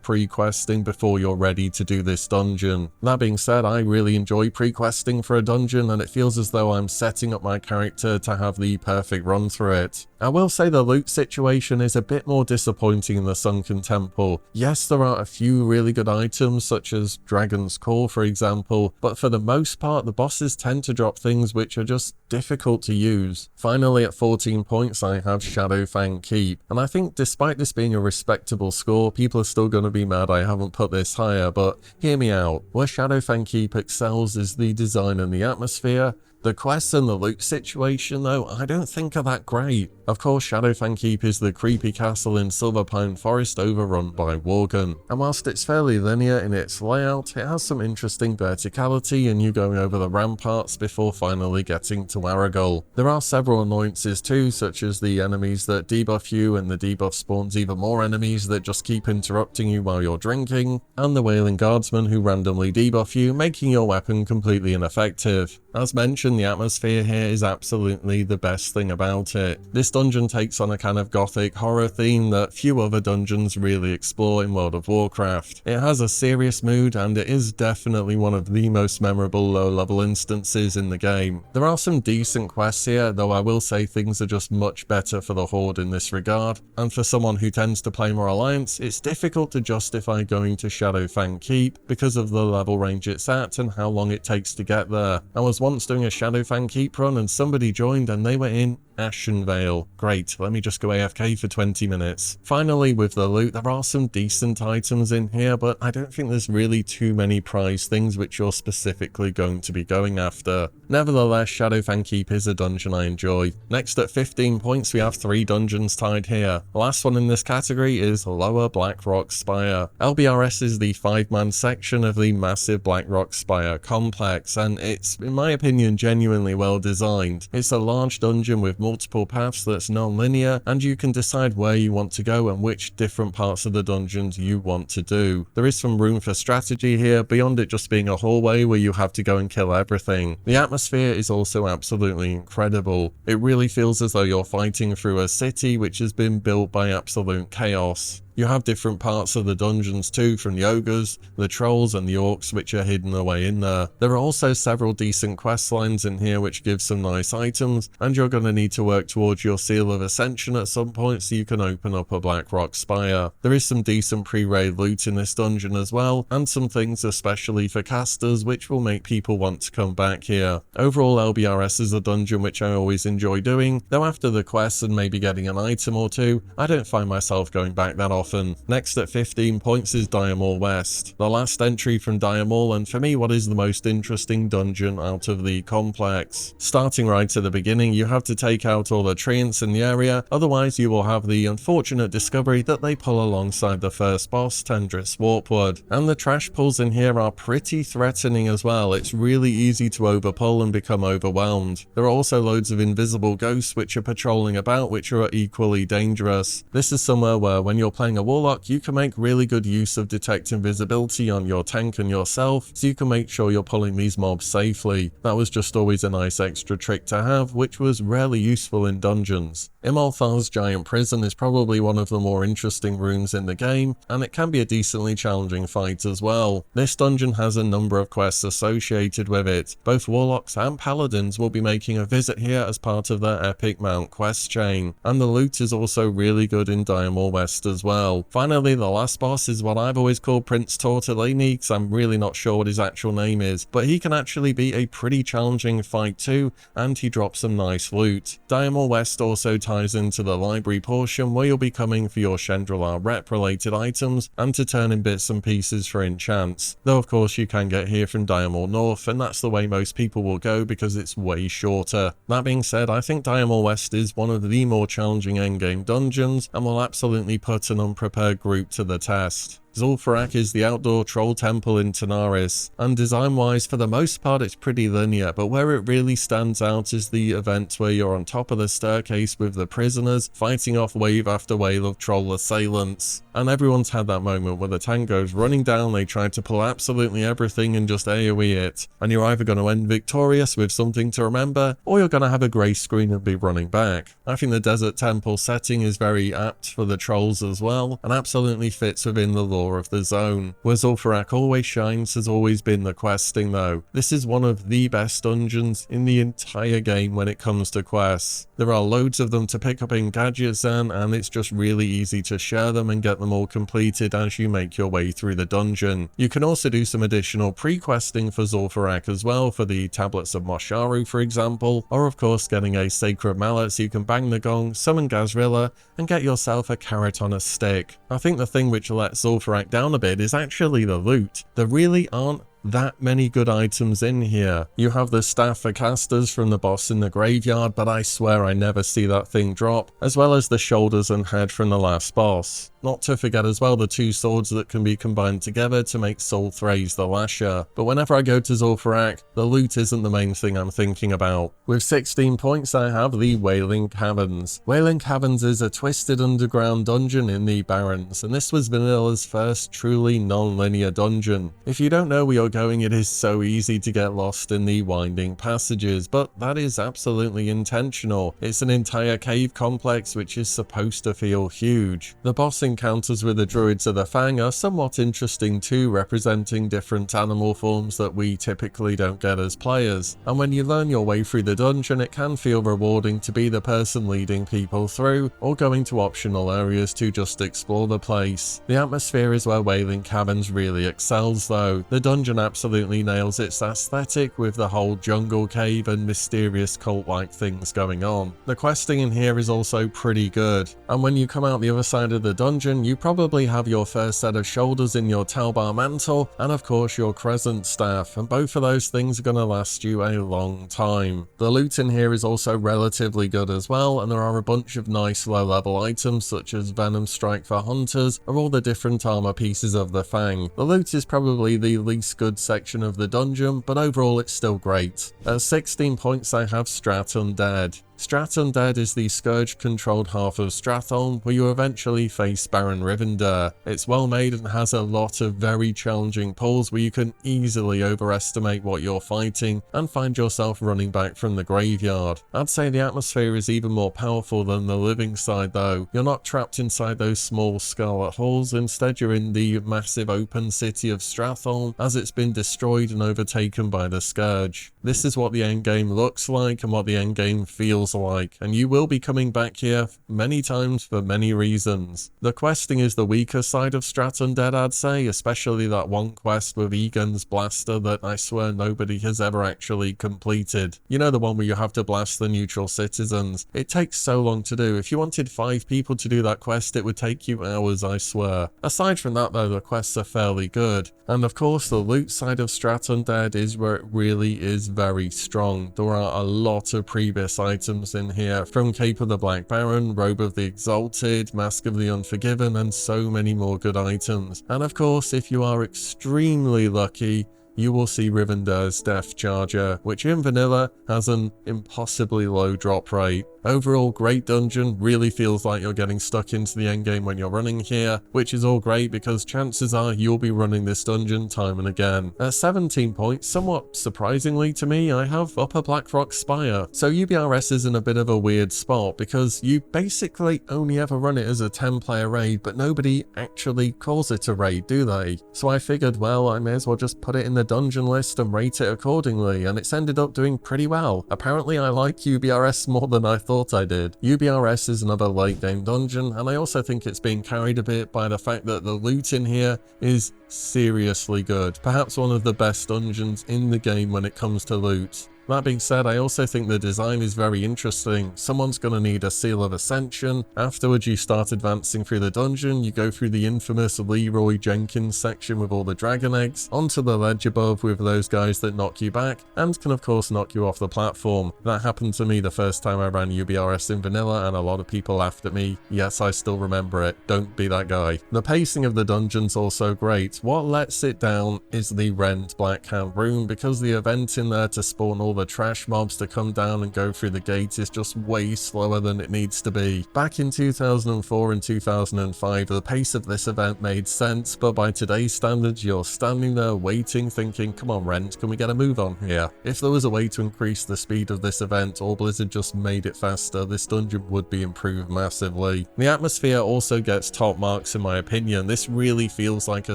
pre-questing before you're ready to do this dungeon. That being said, I really enjoy pre-questing for a dungeon, and it feels as though I'm setting up my character to have the perfect run through it. I will say the loot situation is a bit more disappointing in the Sunken Temple. Yes, there are a few really good items, such as Dragon's Core for example, but for the most part the bosses tend to drop things which are just difficult to use. Finally, at 14 points I have Shadowfang Keep, and I think despite this being a respectable score, people are still going to be mad I haven't put this higher, but hear me out. Where Shadowfang Keep excels is the design and the atmosphere. The quests and the loot situation though, I don't think are that great. Of course, Shadowfang Keep is the creepy castle in Silverpine Forest overrun by Worgen, and whilst it's fairly linear in its layout, it has some interesting verticality and you going over the ramparts before finally getting to Aragol. There are several annoyances too, such as the enemies that debuff you, and the debuff spawns even more enemies that just keep interrupting you while you're drinking, and the Wailing Guardsmen who randomly debuff you, making your weapon completely ineffective. As mentioned, the atmosphere here is absolutely the best thing about it. This dungeon takes on a kind of gothic horror theme that few other dungeons really explore in World of Warcraft. It has a serious mood, and it is definitely one of the most memorable low-level instances in the game. There are some decent quests here, though I will say things are just much better for the Horde in this regard, and for someone who tends to play more Alliance, it's difficult to justify going to Shadowfang Keep because of the level range it's at and how long it takes to get there. I was once doing a Shadowfang Keep run and somebody joined and they were in Ashenvale. Great, let me just go AFK for 20 minutes. Finally, with the loot, there are some decent items in here, but I don't think there's really too many prize things which you're specifically going to be going after. Nevertheless, Shadowfang Keep is a dungeon I enjoy. Next at 15 points, we have 3 dungeons tied here. The last one in this category is Lower Blackrock Spire. LBRS is the 5-man section of the massive Blackrock Spire complex, and it's, in my opinion, genuinely well designed. It's a large dungeon with multiple paths that's non-linear, and you can decide where you want to go and which different parts of the dungeons you want to do. There is some room for strategy here, beyond it just being a hallway where you have to go and kill everything. The atmosphere is also absolutely incredible. It really feels as though you're fighting through a city which has been built by absolute chaos. You have different parts of the dungeons too, from the ogres, the trolls and the orcs which are hidden away in there. There are also several decent quest lines in here which give some nice items, and you're going to need to work towards your Seal of Ascension at some point so you can open up a Blackrock Spire. There is some decent pre-raid loot in this dungeon as well, and some things especially for casters which will make people want to come back here. Overall, LBRS is a dungeon which I always enjoy doing, though after the quests and maybe getting an item or two, I don't find myself going back that often often. Next at 15 points is Diamol West, the last entry from Diamol, and for me what is the most interesting dungeon out of the complex. Starting right at the beginning, you have to take out all the treants in the area, otherwise you will have the unfortunate discovery that they pull alongside the first boss, Tendris Warpwood. And the trash pulls in here are pretty threatening as well. It's really easy to overpull and become overwhelmed. There are also loads of invisible ghosts which are patrolling about, which are equally dangerous. This is somewhere where when you're playing a warlock, you can make really good use of detect invisibility on your tank and yourself, so you can make sure you're pulling these mobs safely. That was just always a nice extra trick to have, which was rarely useful in dungeons. Imolthar's giant prison is probably one of the more interesting rooms in the game, and it can be a decently challenging fight as well. This dungeon has a number of quests associated with it. Both warlocks and paladins will be making a visit here as part of their epic mount quest chain, and the loot is also really good in Diamol West as well. Finally, the last boss is what I've always called Prince Tortellini, because I'm really not sure what his actual name is, but he can actually be a pretty challenging fight too, and he drops some nice loot. Diamol West also ties into the library portion where you'll be coming for your Chandrila rep related items and to turn in bits and pieces for enchants, though of course you can get here from Diamol North, and that's the way most people will go because it's way shorter. That being said, I think Diamol West is one of the more challenging endgame dungeons and will absolutely put an unprepared group to the test. Zul'Farrak is the outdoor troll temple in Tanaris, and design-wise for the most part it's pretty linear, but where it really stands out is the event where you're on top of the staircase with the prisoners, fighting off wave after wave of troll assailants. And everyone's had that moment where the tank goes running down, they try to pull absolutely everything and just AoE it, and you're either going to end victorious with something to remember, or you're going to have a grey screen and be running back. I think the desert temple setting is very apt for the trolls as well, and absolutely fits within the lore of the zone. Where Zul'Farrak always shines has always been the questing though. This is one of the best dungeons in the entire game when it comes to quests. There are loads of them to pick up in gadgets and it's just really easy to share them and get them all completed as you make your way through the dungeon. You can also do some additional pre-questing for Zul'Farrak as well, for the tablets of Mosharu for example, or of course getting a sacred mallet so you can bang the gong, summon Gazrilla, and get yourself a carrot on a stick. I think the thing which lets Zul'Farrak down a bit is actually the loot. There really aren't that many good items in here. You have the staff for casters from the boss in the graveyard, but I swear I never see that thing drop, as well as the shoulders and head from the last boss. Not to forget as well the two swords that can be combined together to make Sol Thraze the Lasher. But whenever I go to Zul'Farrak, the loot isn't the main thing I'm thinking about. With 16 points I have the Wailing Caverns. Wailing Caverns is a twisted underground dungeon in the Barrens, and this was Vanilla's first truly non-linear dungeon. If you don't know where you're going, it is so easy to get lost in the winding passages, but that is absolutely intentional. It's an entire cave complex which is supposed to feel huge. The boss encounters with the druids of the Fang are somewhat interesting too, representing different animal forms that we typically don't get as players, and when you learn your way through the dungeon it can feel rewarding to be the person leading people through, or going to optional areas to just explore the place. The atmosphere is where Wailing Caverns really excels though. The dungeon absolutely nails its aesthetic with the whole jungle cave and mysterious cult-like things going on. The questing in here is also pretty good, and when you come out the other side of the dungeon you probably have your first set of shoulders in your Talbar mantle and of course your Crescent staff, and both of those things are going to last you a long time. The loot in here is also relatively good as well, and there are a bunch of nice low level items such as Venom Strike for hunters or all the different armor pieces of the Fang. The loot is probably the least good section of the dungeon, but overall it's still great. At 16 points I have Strat Undead. Strat Undead is the Scourge-controlled half of Stratholme, where you eventually face Baron Rivendare. It's well made and has a lot of very challenging pulls where you can easily overestimate what you're fighting and find yourself running back from the graveyard. I'd say the atmosphere is even more powerful than the living side though. You're not trapped inside those small scarlet halls, instead you're in the massive open city of Stratholme as it's been destroyed and overtaken by the Scourge. This is what the endgame looks like and what the endgame feels feels like, and you will be coming back here many times for many reasons. The questing is the weaker side of Strat Undead, I'd say, especially that one quest with Egan's blaster that I swear nobody has ever actually completed. You know, the one where you have to blast the neutral citizens. It takes so long to do. If you wanted 5 people to do that quest, it would take you hours, I swear. Aside from that though, the quests are fairly good. And of course, the loot side of Strat Undead is where it really is very strong. There are a lot of previous items in here, from Cape of the Black Baron, Robe of the Exalted, Mask of the Unforgiven, and so many more good items. And of course, if you are extremely lucky, you will see Rivendar's Death Charger, which in vanilla has an impossibly low drop rate. Overall, great dungeon, really feels like you're getting stuck into the endgame when you're running here, which is all great because chances are you'll be running this dungeon time and again. At 17 points, somewhat surprisingly to me, I have Upper Blackrock Spire. So UBRS is in a bit of a weird spot because you basically only ever run it as a 10-player raid, but nobody actually calls it a raid, do they? So I figured, well, I may as well just put it in the dungeon list and rate it accordingly, and it's ended up doing pretty well. Apparently I like UBRS more than I thought I did. UBRS is another late game dungeon, and I also think it's being carried a bit by the fact that the loot in here is seriously good. Perhaps one of the best dungeons in the game when it comes to loot. That being said, I also think the design is very interesting. Someone's going to need a Seal of Ascension. Afterwards, you start advancing through the dungeon. You go through the infamous Leroy Jenkins section with all the dragon eggs, onto the ledge above with those guys that knock you back, and can of course knock you off the platform. That happened to me the first time I ran UBRS in vanilla, and a lot of people laughed at me. Yes, I still remember it. Don't be that guy. The pacing of the dungeon's also great. What lets it down is the Rend Blackhand room, because the event in there to spawn all the trash mobs to come down and go through the gate is just way slower than it needs to be. Back in 2004 and 2005, the pace of this event made sense, but by today's standards, you're standing there waiting, thinking, come on Rend, can we get a move on here? If there was a way to increase the speed of this event, or Blizzard just made it faster, this dungeon would be improved massively. The atmosphere also gets top marks in my opinion. This really feels like a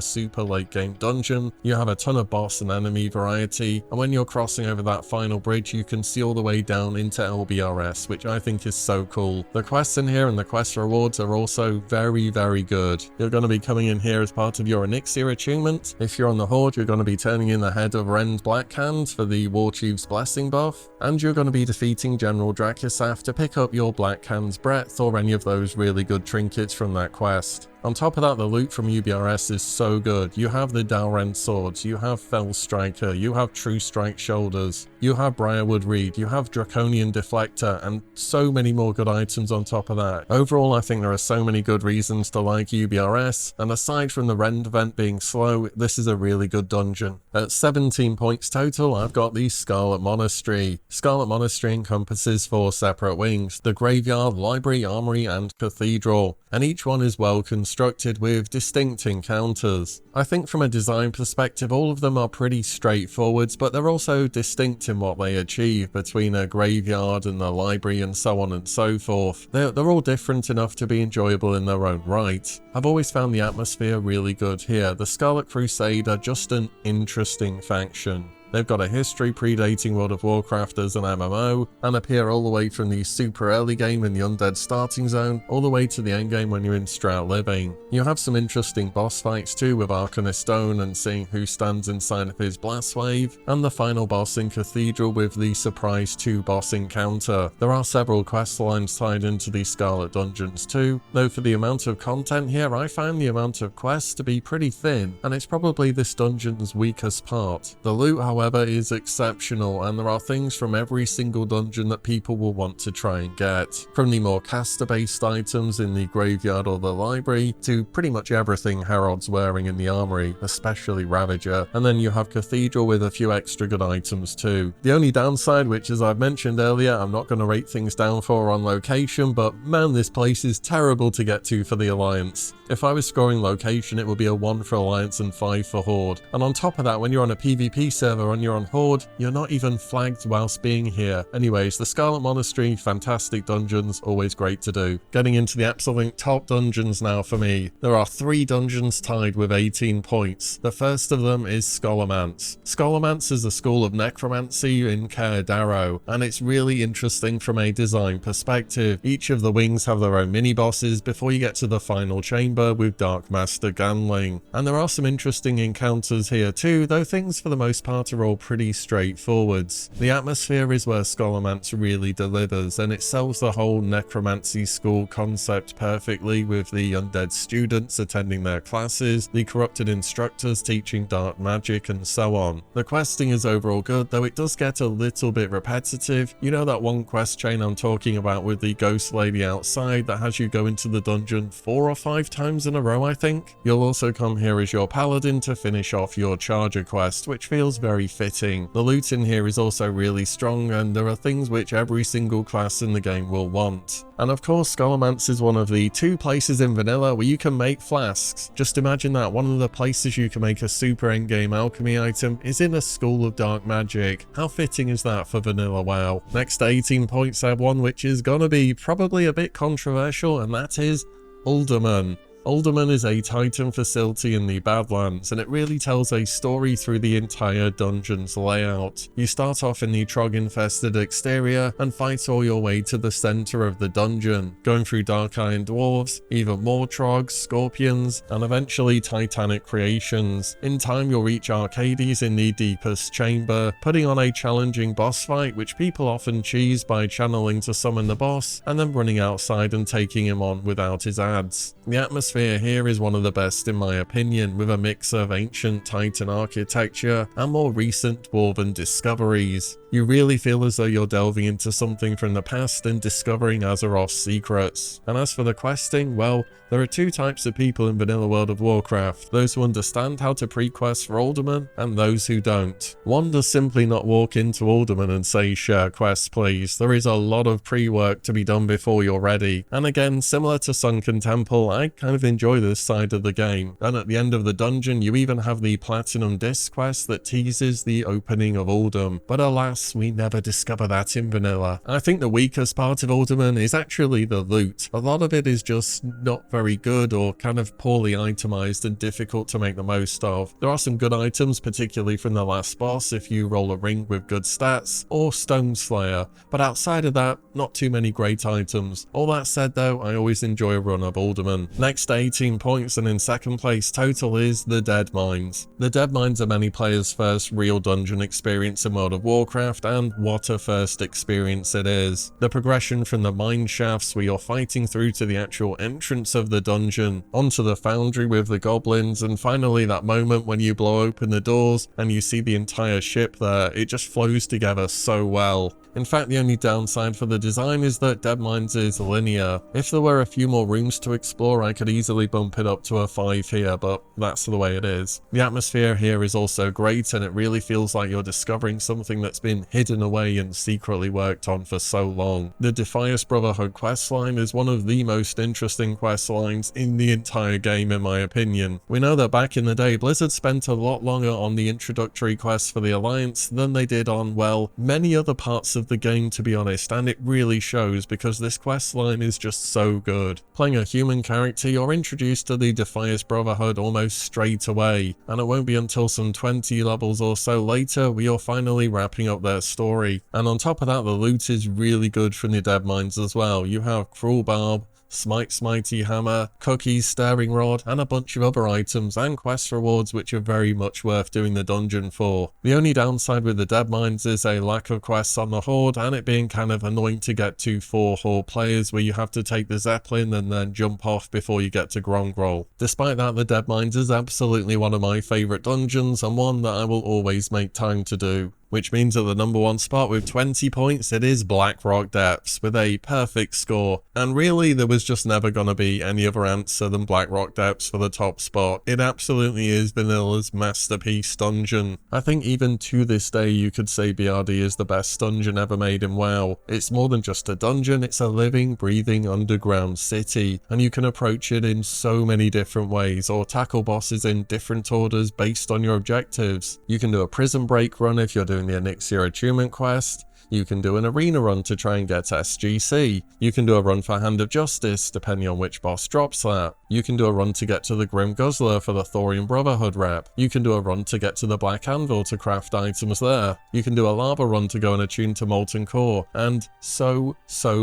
super late game dungeon. You have a ton of boss and enemy variety, and when you're crossing over that final bridge, you can see all the way down into LBRS, which I think is so cool. The quests in here and the quest rewards are also very, very good. You're going to be coming in here as part of your Elixir attunement. If you're on the Horde, you're going to be turning in the head of Rend Blackhand for the Warchief's Blessing buff, and you're going to be defeating General Drakisaf to pick up your Blackhand's Breath or any of those really good trinkets from that quest. On top of that, the loot from UBRS is so good. You have the Dalrend swords, you have Fell Striker, you have True Strike shoulders, you have Briarwood Reed, you have Draconian Deflector, and so many more good items on top of that. Overall, I think there are so many good reasons to like UBRS, and aside from the Rend event being slow, this is a really good dungeon. At 17 points total, I've got the Scarlet Monastery. Scarlet Monastery encompasses 4 separate wings: the Graveyard, Library, Armory, and Cathedral, and each one is well constructed with distinct encounters. I think from a design perspective, all of them are pretty straightforward, but they're also distinct in what they achieve between a graveyard and the library and so on and so forth. They're all different enough to be enjoyable in their own right. I've always found the atmosphere really good here. The Scarlet Crusade are just an interesting faction. They've got a history predating World of Warcraft as an MMO, and appear all the way from the super early game in the Undead starting zone, all the way to the endgame when you're in Strat Living. You have some interesting boss fights too, with Arcanist Stone and seeing who stands inside of his blast wave, and the final boss in Cathedral with the surprise 2 boss encounter. There are several quest lines tied into these Scarlet Dungeons too, though for the amount of content here, I find the amount of quests to be pretty thin, and it's probably this dungeon's weakest part. The loot, however, is exceptional, and there are things from every single dungeon that people will want to try and get. From the more caster-based items in the graveyard or the library, to pretty much everything Harold's wearing in the armory, especially Ravager, and then you have Cathedral with a few extra good items too. The only downside, which as I've mentioned earlier, I'm not going to rate things down for on location, but man, this place is terrible to get to for the Alliance. If I was scoring location, it would be a 1 for Alliance and 5 for Horde. And on top of that, when you're on a PvP server on your own horde, you're not even flagged whilst being here. Anyways, the Scarlet Monastery, fantastic dungeons, always great to do. Getting into the absolute top dungeons now for me. There are 3 dungeons tied with 18 points. The first of them is Scholomance. Scholomance is a school of necromancy in Caer Darrow, and it's really interesting from a design perspective. Each of the wings have their own mini-bosses before you get to the final chamber with Dark Master Ganling. And there are some interesting encounters here too, though things for the most part are all pretty straightforwards. The atmosphere is where Scholomance really delivers, and it sells the whole necromancy school concept perfectly, with the undead students attending their classes, the corrupted instructors teaching dark magic, and so on. The questing is overall good, though it does get a little bit repetitive. You know that one quest chain I'm talking about with the ghost lady outside that has you go into the dungeon 4 or 5 times in a row, I think? You'll also come here as your paladin to finish off your charger quest, which feels very fitting. The loot in here is also really strong, and there are things which every single class in the game will want. And of course, Scholomance is one of the 2 places in vanilla where you can make flasks. Just imagine that one of the places you can make a super endgame alchemy item is in a school of dark magic. How fitting is that for vanilla WoW? Next to 18 points, I have one which is gonna be probably a bit controversial, and that is Uldaman. Uldaman is a Titan facility in the Badlands, and it really tells a story through the entire dungeon's layout. You start off in the trog-infested exterior and fight all your way to the center of the dungeon, going through dark iron dwarves, even more trogs, scorpions, and eventually titanic creations. In time you'll reach Arcades in the deepest chamber, putting on a challenging boss fight which people often cheese by channeling to summon the boss, and then running outside and taking him on without his adds. The atmosphere here is one of the best in my opinion, with a mix of ancient Titan architecture and more recent dwarven discoveries. You really feel as though you're delving into something from the past and discovering Azeroth's secrets. And as for the questing, well, there are 2 types of people in vanilla World of Warcraft: those who understand how to pre-quest for Uldaman, and those who don't. One does simply not walk into Uldaman and say, "Share quests please." There is a lot of pre-work to be done before you're ready. And again, similar to Sunken Temple, I kind of enjoy this side of the game. And at the end of the dungeon, you even have the Platinum Disc quest that teases the opening of Uldum. But alas, we never discover that in vanilla. I think the weakest part of Uldaman is actually the loot. A lot of it is just not very good, or kind of poorly itemized and difficult to make the most of. There are some good items, particularly from the last boss if you roll a ring with good stats, or Stone Slayer, but outside of that, not too many great items. All that said though, I always enjoy a run of Uldaman. Next 18 points and in second place total is the Dead Mines. The Dead Mines are many players' first real dungeon experience in World of Warcraft, and what a first experience it is. The progression from the mine shafts where you're fighting through to the actual entrance of the dungeon, onto the foundry with the goblins, and finally that moment when you blow open the doors and you see the entire ship there, it just flows together so well. In fact, the only downside for the design is that Dead Mines is linear. If there were a few more rooms to explore, I could easily bump it up to a 5 here, but that's the way it is. The atmosphere here is also great, and it really feels like you're discovering something that's been hidden away and secretly worked on for so long. The Defias Brotherhood questline is one of the most interesting questlines in the entire game in my opinion. We know that back in the day, Blizzard spent a lot longer on the introductory quests for the Alliance than they did on, well, many other parts of the game to be honest, and it really shows because this questline is just so good. Playing a human character, you're introduced to the Defias Brotherhood almost straight away, and it won't be until some 20 levels or so later where you're finally wrapping up their story. And on top of that, the loot is really good from the Dead Mines as well. You have Cruel Barb, Smite's Mighty Hammer, Cookie's Staring Rod, and a bunch of other items and quest rewards which are very much worth doing the dungeon for. The only downside with the Dead Mines is a lack of quests on the Horde, and it being kind of annoying to get to for Horde players where you have to take the Zeppelin and then jump off before you get to Grongol. Despite that, the Dead Mines is absolutely one of my favourite dungeons, and one that I will always make time to do. which means at the number 1 spot with 20 points, it is Blackrock Depths with a perfect score. And really, there was just never going to be any other answer than Blackrock Depths for the top spot. It absolutely is Vanilla's masterpiece dungeon. I think even to this day, you could say BRD is the best dungeon ever made in WoW. It's more than just a dungeon, it's a living, breathing underground city, and you can approach it in so many different ways, or tackle bosses in different orders based on your objectives. You can do a prison break run if you're doing the Elixir Attunement quest. You can do an arena run to try and get SGC. You can do a run for Hand of Justice, depending on which boss drops that. You can do a run to get to the Grim Guzzler for the Thorium Brotherhood rep. You can do a run to get to the Black Anvil to craft items there. You can do a lava run to go and attune to Molten Core, and so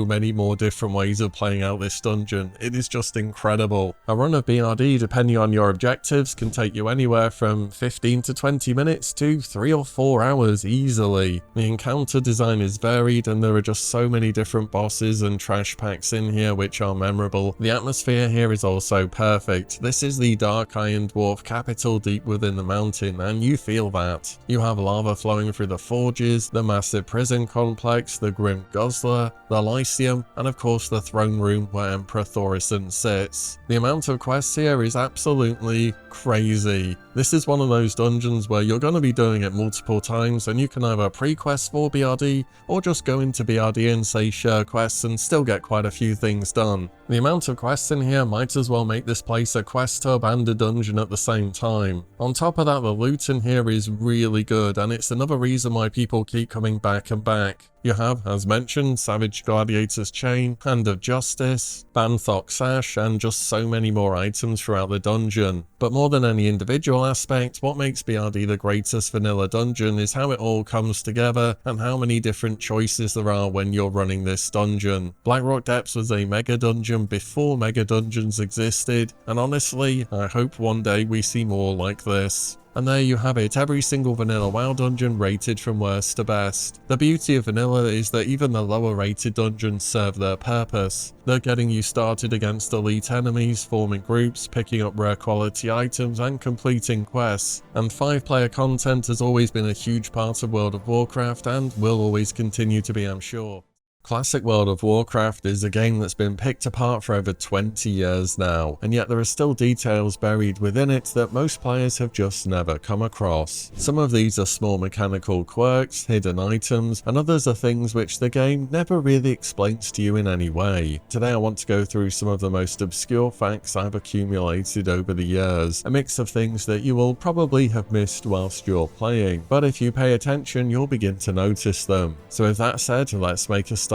many more different ways of playing out this dungeon. It is just incredible. A run of BRD, depending on your objectives, can take you anywhere from 15 to 20 minutes to 3 or 4 hours easily. The encounter design is varied, and there are just so many different bosses and trash packs in here which are memorable. The atmosphere here is also perfect. This is the Dark Iron Dwarf capital deep within the mountain, and you feel that. You have lava flowing through the forges, the massive prison complex, the Grim Guzzler, the Lyceum, and of course the throne room where Emperor Thorison sits. The amount of quests here is absolutely crazy. This is one of those dungeons where you're going to be doing it multiple times, and you can either pre-quest for BRD or just go into BRD and say share quests and still get quite a few things done. The amount of quests in here might as well make this place a quest hub and a dungeon at the same time. On top of that, the loot in here is really good, and it's another reason why people keep coming back and back. You have, as mentioned, Savage Gladiator's Chain, Hand of Justice, Banthok Sash, and just so many more items throughout the dungeon. But more than any individual aspect, what makes BRD the greatest vanilla dungeon is how it all comes together and how many different choices there are when you're running this dungeon. Blackrock Depths was a mega dungeon before mega dungeons existed, and honestly, I hope one day we see more like this. And there you have it, every single vanilla WoW dungeon rated from worst to best. The beauty of vanilla is that even the lower rated dungeons serve their purpose. They're getting you started against elite enemies, forming groups, picking up rare quality items, and completing quests. And 5-player content has always been a huge part of World of Warcraft and will always continue to be, I'm sure. Classic World of Warcraft is a game that's been picked apart for over 20 years now, and yet there are still details buried within it that most players have just never come across. Some of these are small mechanical quirks, hidden items, and others are things which the game never really explains to you in any way. Today I want to go through some of the most obscure facts I've accumulated over the years, a mix of things that you will probably have missed whilst you're playing, but if you pay attention you'll begin to notice them. So with that said, let's make a start.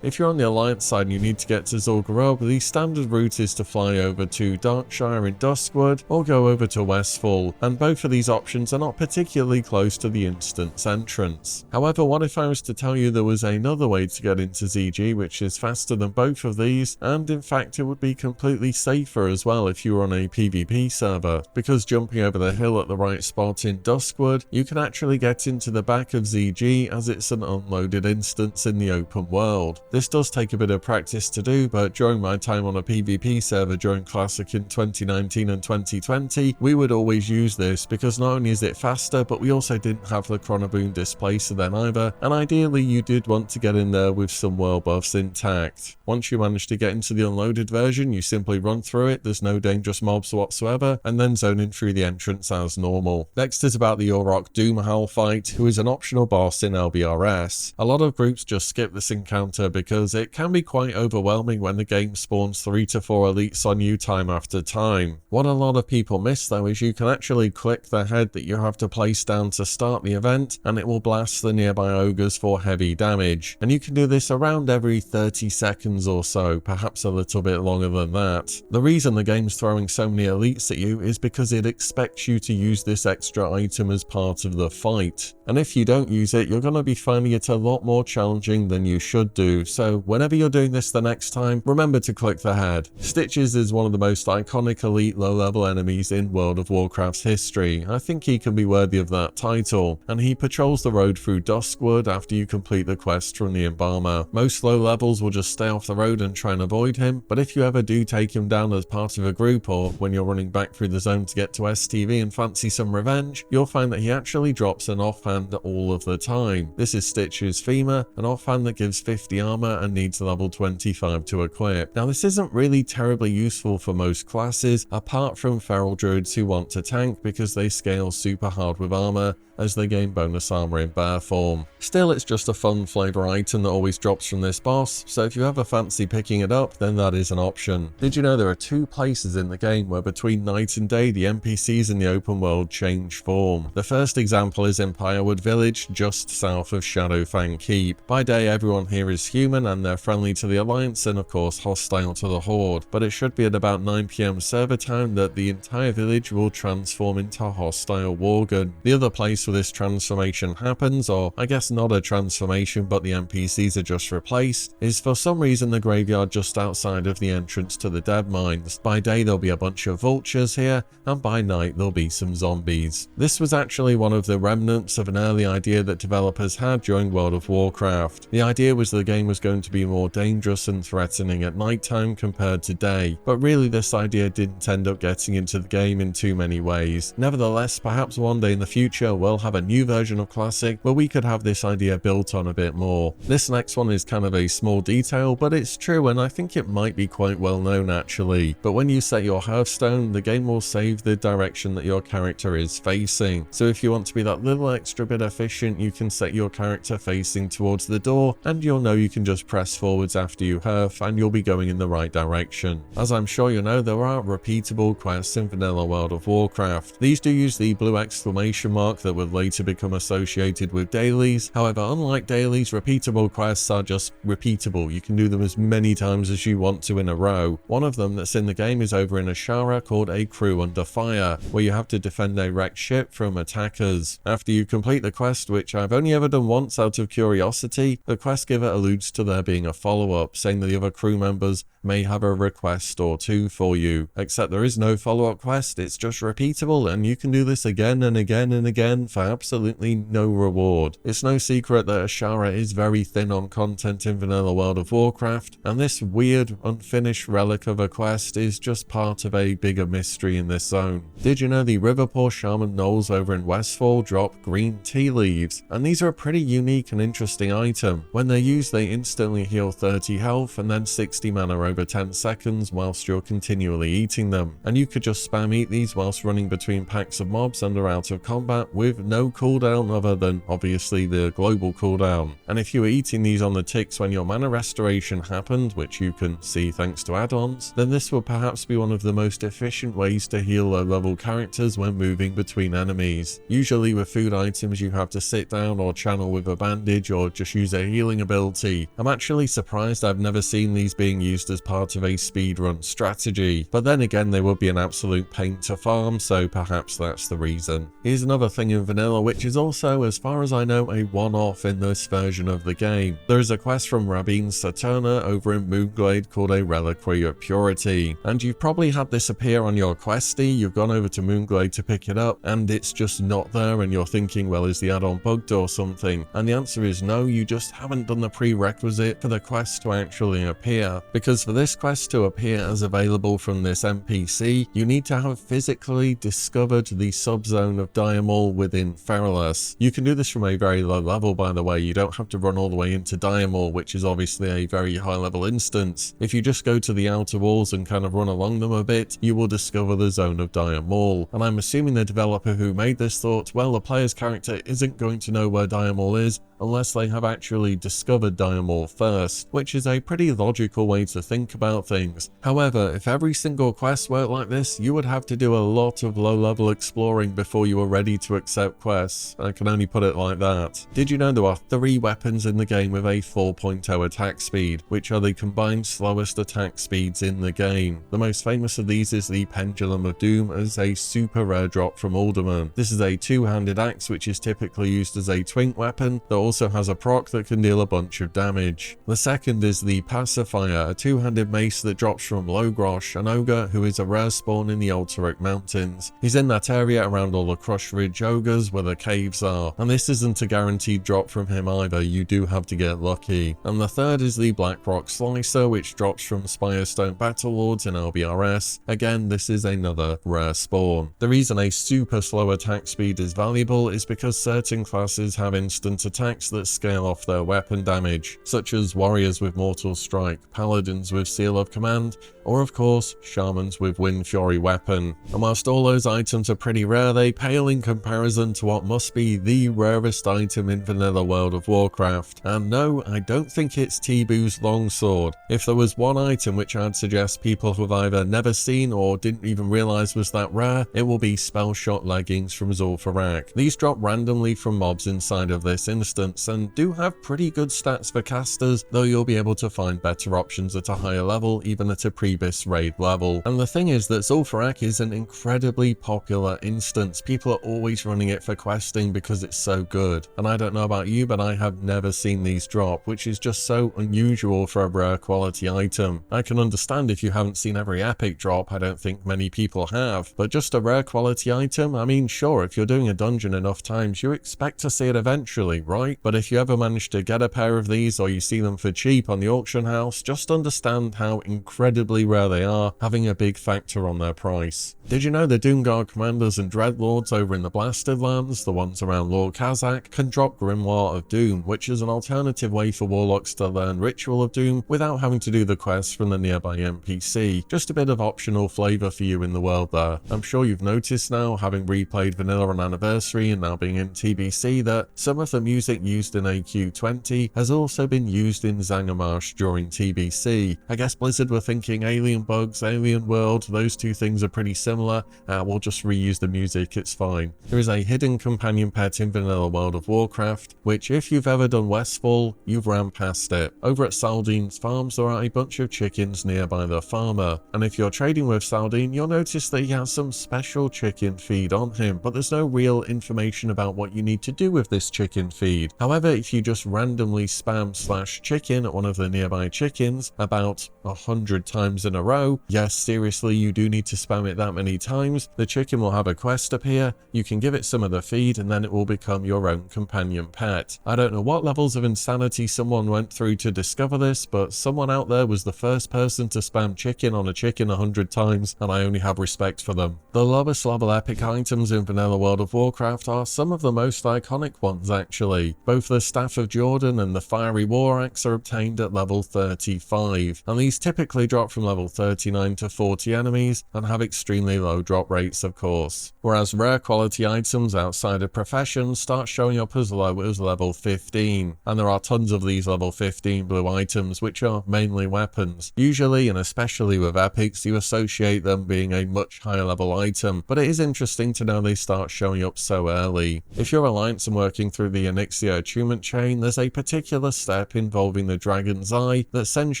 If you're on the Alliance side and you need to get to Zul'Gurub, the standard route is to fly over to Darkshire in Duskwood or go over to Westfall, and both of these options are not particularly close to the instance entrance. However, what if I was to tell you there was another way to get into ZG which is faster than both of these, and in fact it would be completely safer as well if you were on a PvP server, because jumping over the hill at the right spot in Duskwood, you can actually get into the back of ZG as it's an unloaded instance in the open world. This does take a bit of practice to do, but during my time on a PvP server during Classic in 2019 and 2020, we would always use this because not only is it faster, but we also didn't have the Chronoboon Displacer then either, and ideally you did want to get in there with some world buffs intact. Once you manage to get into the unloaded version, you simply run through it, there's no dangerous mobs whatsoever, and then zone in through the entrance as normal. Next is about the Orok Doomhowl fight, who is an optional boss in LBRS. A lot of groups just skip this encounter because it can be quite overwhelming when the game spawns 3 to 4 elites on you time after time. What a lot of people miss though is you can actually click the head that you have to place down to start the event, and it will blast the nearby ogres for heavy damage, and you can do this around every 30 seconds or so, perhaps a little bit longer than that. The reason the game's throwing so many elites at you is because it expects you to use this extra item as part of the fight, and if you don't use it you're going to be finding it a lot more challenging than you should do, so whenever you're doing this the next time, remember to click the head. Stitches is one of the most iconic elite low-level enemies in World of Warcraft's history. I think he can be worthy of that title, and he patrols the road through Duskwood after you complete the quest from the Embalmer. Most low levels will just stay off the road and try and avoid him, but if you ever do take him down as part of a group or when you're running back through the zone to get to STV and fancy some revenge, you'll find that he actually drops an offhand all of the time. This is Stitch's Femur, an offhand that gives 50 armor and needs level 25 to equip. Now this isn't really terribly useful for most classes, apart from feral druids who want to tank because they scale super hard with armor as they gain bonus armor in bear form. Still, it's just a fun flavor item that always drops from this boss, so if you ever fancy picking it up, then that is an option. Did you know there are 2 places in the game where between night and day the NPCs in the open world change form? The first example is in Pyrewood Village, just south of Shadowfang Keep. By day everyone here is human and they're friendly to the Alliance and of course hostile to the Horde, but it should be at about 9 PM server time that the entire village will transform into a hostile Worgen. The other place where this transformation happens, or I guess not a transformation but the NPCs are just replaced, is for some reason the graveyard just outside of the entrance to the dead mines. By day there'll be a bunch of vultures here, and by night there'll be some zombies. This was actually one of the remnants of an early idea that developers had during World of Warcraft. The idea was the game was going to be more dangerous and threatening at nighttime compared to day, but really this idea didn't end up getting into the game in too many ways. Nevertheless, perhaps one day in the future we'll have a new version of Classic where we could have this idea built on a bit more. This next one is kind of a small detail, but it's true and I think it might be quite well known actually. But when you set your Hearthstone, the game will save the direction that your character is facing. So if you want to be that little extra bit efficient, you can set your character facing towards the door and you'll know you can just press forwards after you Hearth and you'll be going in the right direction. As I'm sure you know, there are repeatable quests in vanilla World of Warcraft. These do use the blue exclamation mark that would later become associated with dailies. However, unlike dailies, repeatable quests are just repeatable. You can do them as many times as you want to in a row. One of them that's in the game is over in Ashara called A Crew Under Fire, where you have to defend a wrecked ship from attackers. After you complete the quest, which I've only ever done once out of curiosity, the quest giver alludes to there being a follow-up, saying that the other crew members may have a request or two for you. Except there is no follow-up quest, it's just repeatable and you can do this again and again and again for absolutely no reward. It's no secret that Ashara is very thin on content in vanilla World of Warcraft, and this weird unfinished relic of a quest is just part of a bigger mystery in this zone. Did you know the Riverpaw Shaman Knolls over in Westfall drop green tea leaves? And these are a pretty unique and interesting item. When they're used, they instantly heal 30 health and then 60 mana over 10 seconds whilst you're continually eating them. And you could just spam eat these whilst running between packs of mobs and are out of combat with no cooldown other than obviously the global cooldown. And if you were eating these on the ticks when your mana restoration happened, which you can see thanks to add-ons, then this would perhaps be one of the most efficient ways to heal low-level characters when moving between enemies. Usually with food items you have to sit down or channel with a bandage or just use a healing ability. I'm actually surprised I've never seen these being used as part of a speedrun strategy, but then again they would be an absolute pain to farm, so perhaps that's the reason. Here's another thing in vanilla which is also, as far as I know, a one-off in this version of the game. There is a quest from Rabin Saturna over in Moonglade called a Reliquary of Purity, and you've probably had this appear on your questy, you've gone over to Moonglade to pick it up and it's just not there and you're thinking, well, is the add-on bugged or something? And the answer is no, you just haven't done the prerequisite for the quest to actually appear, because for this quest to appear as available from this NPC, you need to have physically discovered the subzone of Diamol within Feralas. You can do this from a very low level, by the way. You don't have to run all the way into Diamol, which is obviously a very high level instance. If you just go to the outer walls and kind of run along them a bit, you will discover the zone of Diamol. And I'm assuming the developer who made this thought, well, the player's character isn't going to know where Diamol is unless they have actually discovered Diamol first, which is a pretty logical way to think about things. However, if every single quest worked like this, you would have to do a lot of low-level exploring before you were ready to accept accept quests. I can only put it like that. Did you know there are 3 weapons in the game with a 4.0 attack speed, which are the combined slowest attack speeds in the game? The most famous of these is the Pendulum of Doom as a super rare drop from Alderman. This is a 2-handed axe which is typically used as a twink weapon that also has a proc that can deal a bunch of damage. The second is the Pacifier, a 2-handed mace that drops from Logrosh, an ogre who is a rare spawn in the Altaric Mountains. He's in that area around all the Crush Ridge ogres where the caves are, and this isn't a guaranteed drop from him either, you do have to get lucky. And the third is the Blackrock Slicer, which drops from Spirestone Battlelords in LBRS. Again, this is another rare spawn. The reason a super slow attack speed is valuable is because certain classes have instant attacks that scale off their weapon damage, such as warriors with Mortal Strike, paladins with Seal of Command, or of course, shamans with Wind Fury weapon. And whilst all those items are pretty rare, they pale in comparison to what must be the rarest item in vanilla World of Warcraft. And no, I don't think it's T-Boo's longsword. If there was one item which I'd suggest people have either never seen or didn't even realise was that rare, it will be Spell Shot Leggings from Zul'Farrak. These drop randomly from mobs inside of this instance and do have pretty good stats for casters, though you'll be able to find better options at a higher level, even at a Prebis raid level. And the thing is that Zul'Farrak is an incredibly popular instance. People are always running it for questing because it's so good. And I don't know about you, but I have never seen these drop, which is just so unusual for a rare quality item. I can understand if you haven't seen every epic drop, I don't think many people have, but just a rare quality item, I mean sure, if you're doing a dungeon enough times you expect to see it eventually, right? But if you ever manage to get a pair of these or you see them for cheap on the auction house, just understand how incredibly rare they are, having a big factor on their price. Did you know the Doomguard Commanders and Dreadlords over in the Blasted Lands, the ones around Lord Kazakh, can drop Grimoire of Doom, which is an alternative way for Warlocks to learn Ritual of Doom without having to do the quests from the nearby NPC. Just a bit of optional flavour for you in the world there. I'm sure you've noticed now, having replayed Vanilla on Anniversary and now being in TBC, that some of the music used in AQ20 has also been used in Zangarmarsh during TBC. I guess Blizzard were thinking Alien Bugs, Alien World, those two things are pretty similar, we'll just reuse the music, it's fine. There is a hidden companion pet in Vanilla World of Warcraft, which if you've ever done Westfall, you've ran past it. Over at Saldine's farms there are a bunch of chickens nearby the farmer, and if you're trading with Saldine, you'll notice that he has some special chicken feed on him, but there's no real information about what you need to do with this chicken feed. However, if you just randomly spam /chicken at one of the nearby chickens about 100 times in a row, yes, seriously, you do need to spam it that many times, the chicken will have a quest appear, you can give it some of the feed, and then it will become your own companion pet. I don't know what levels of insanity someone went through to discover this, but someone out there was the first person to spam chicken on a chicken 100 times, and I only have respect for them. The lowest level epic items in Vanilla World of Warcraft are some of the most iconic ones actually. Both the Staff of Jordan and the Fiery War Axe are obtained at level 35, and these typically drop from level 39 to 40 enemies and have extremely low drop rates of course. Whereas rare quality items outside of profession start showing up as low as level 15, and there are tons of these level 15 blue items which are mainly weapons. Usually and especially with epics you associate them being a much higher level item, but it is interesting to know they start showing up so early. If you're Alliance and working through the Onyxia attunement chain, there's a particular step involving the Dragon's Eye that sends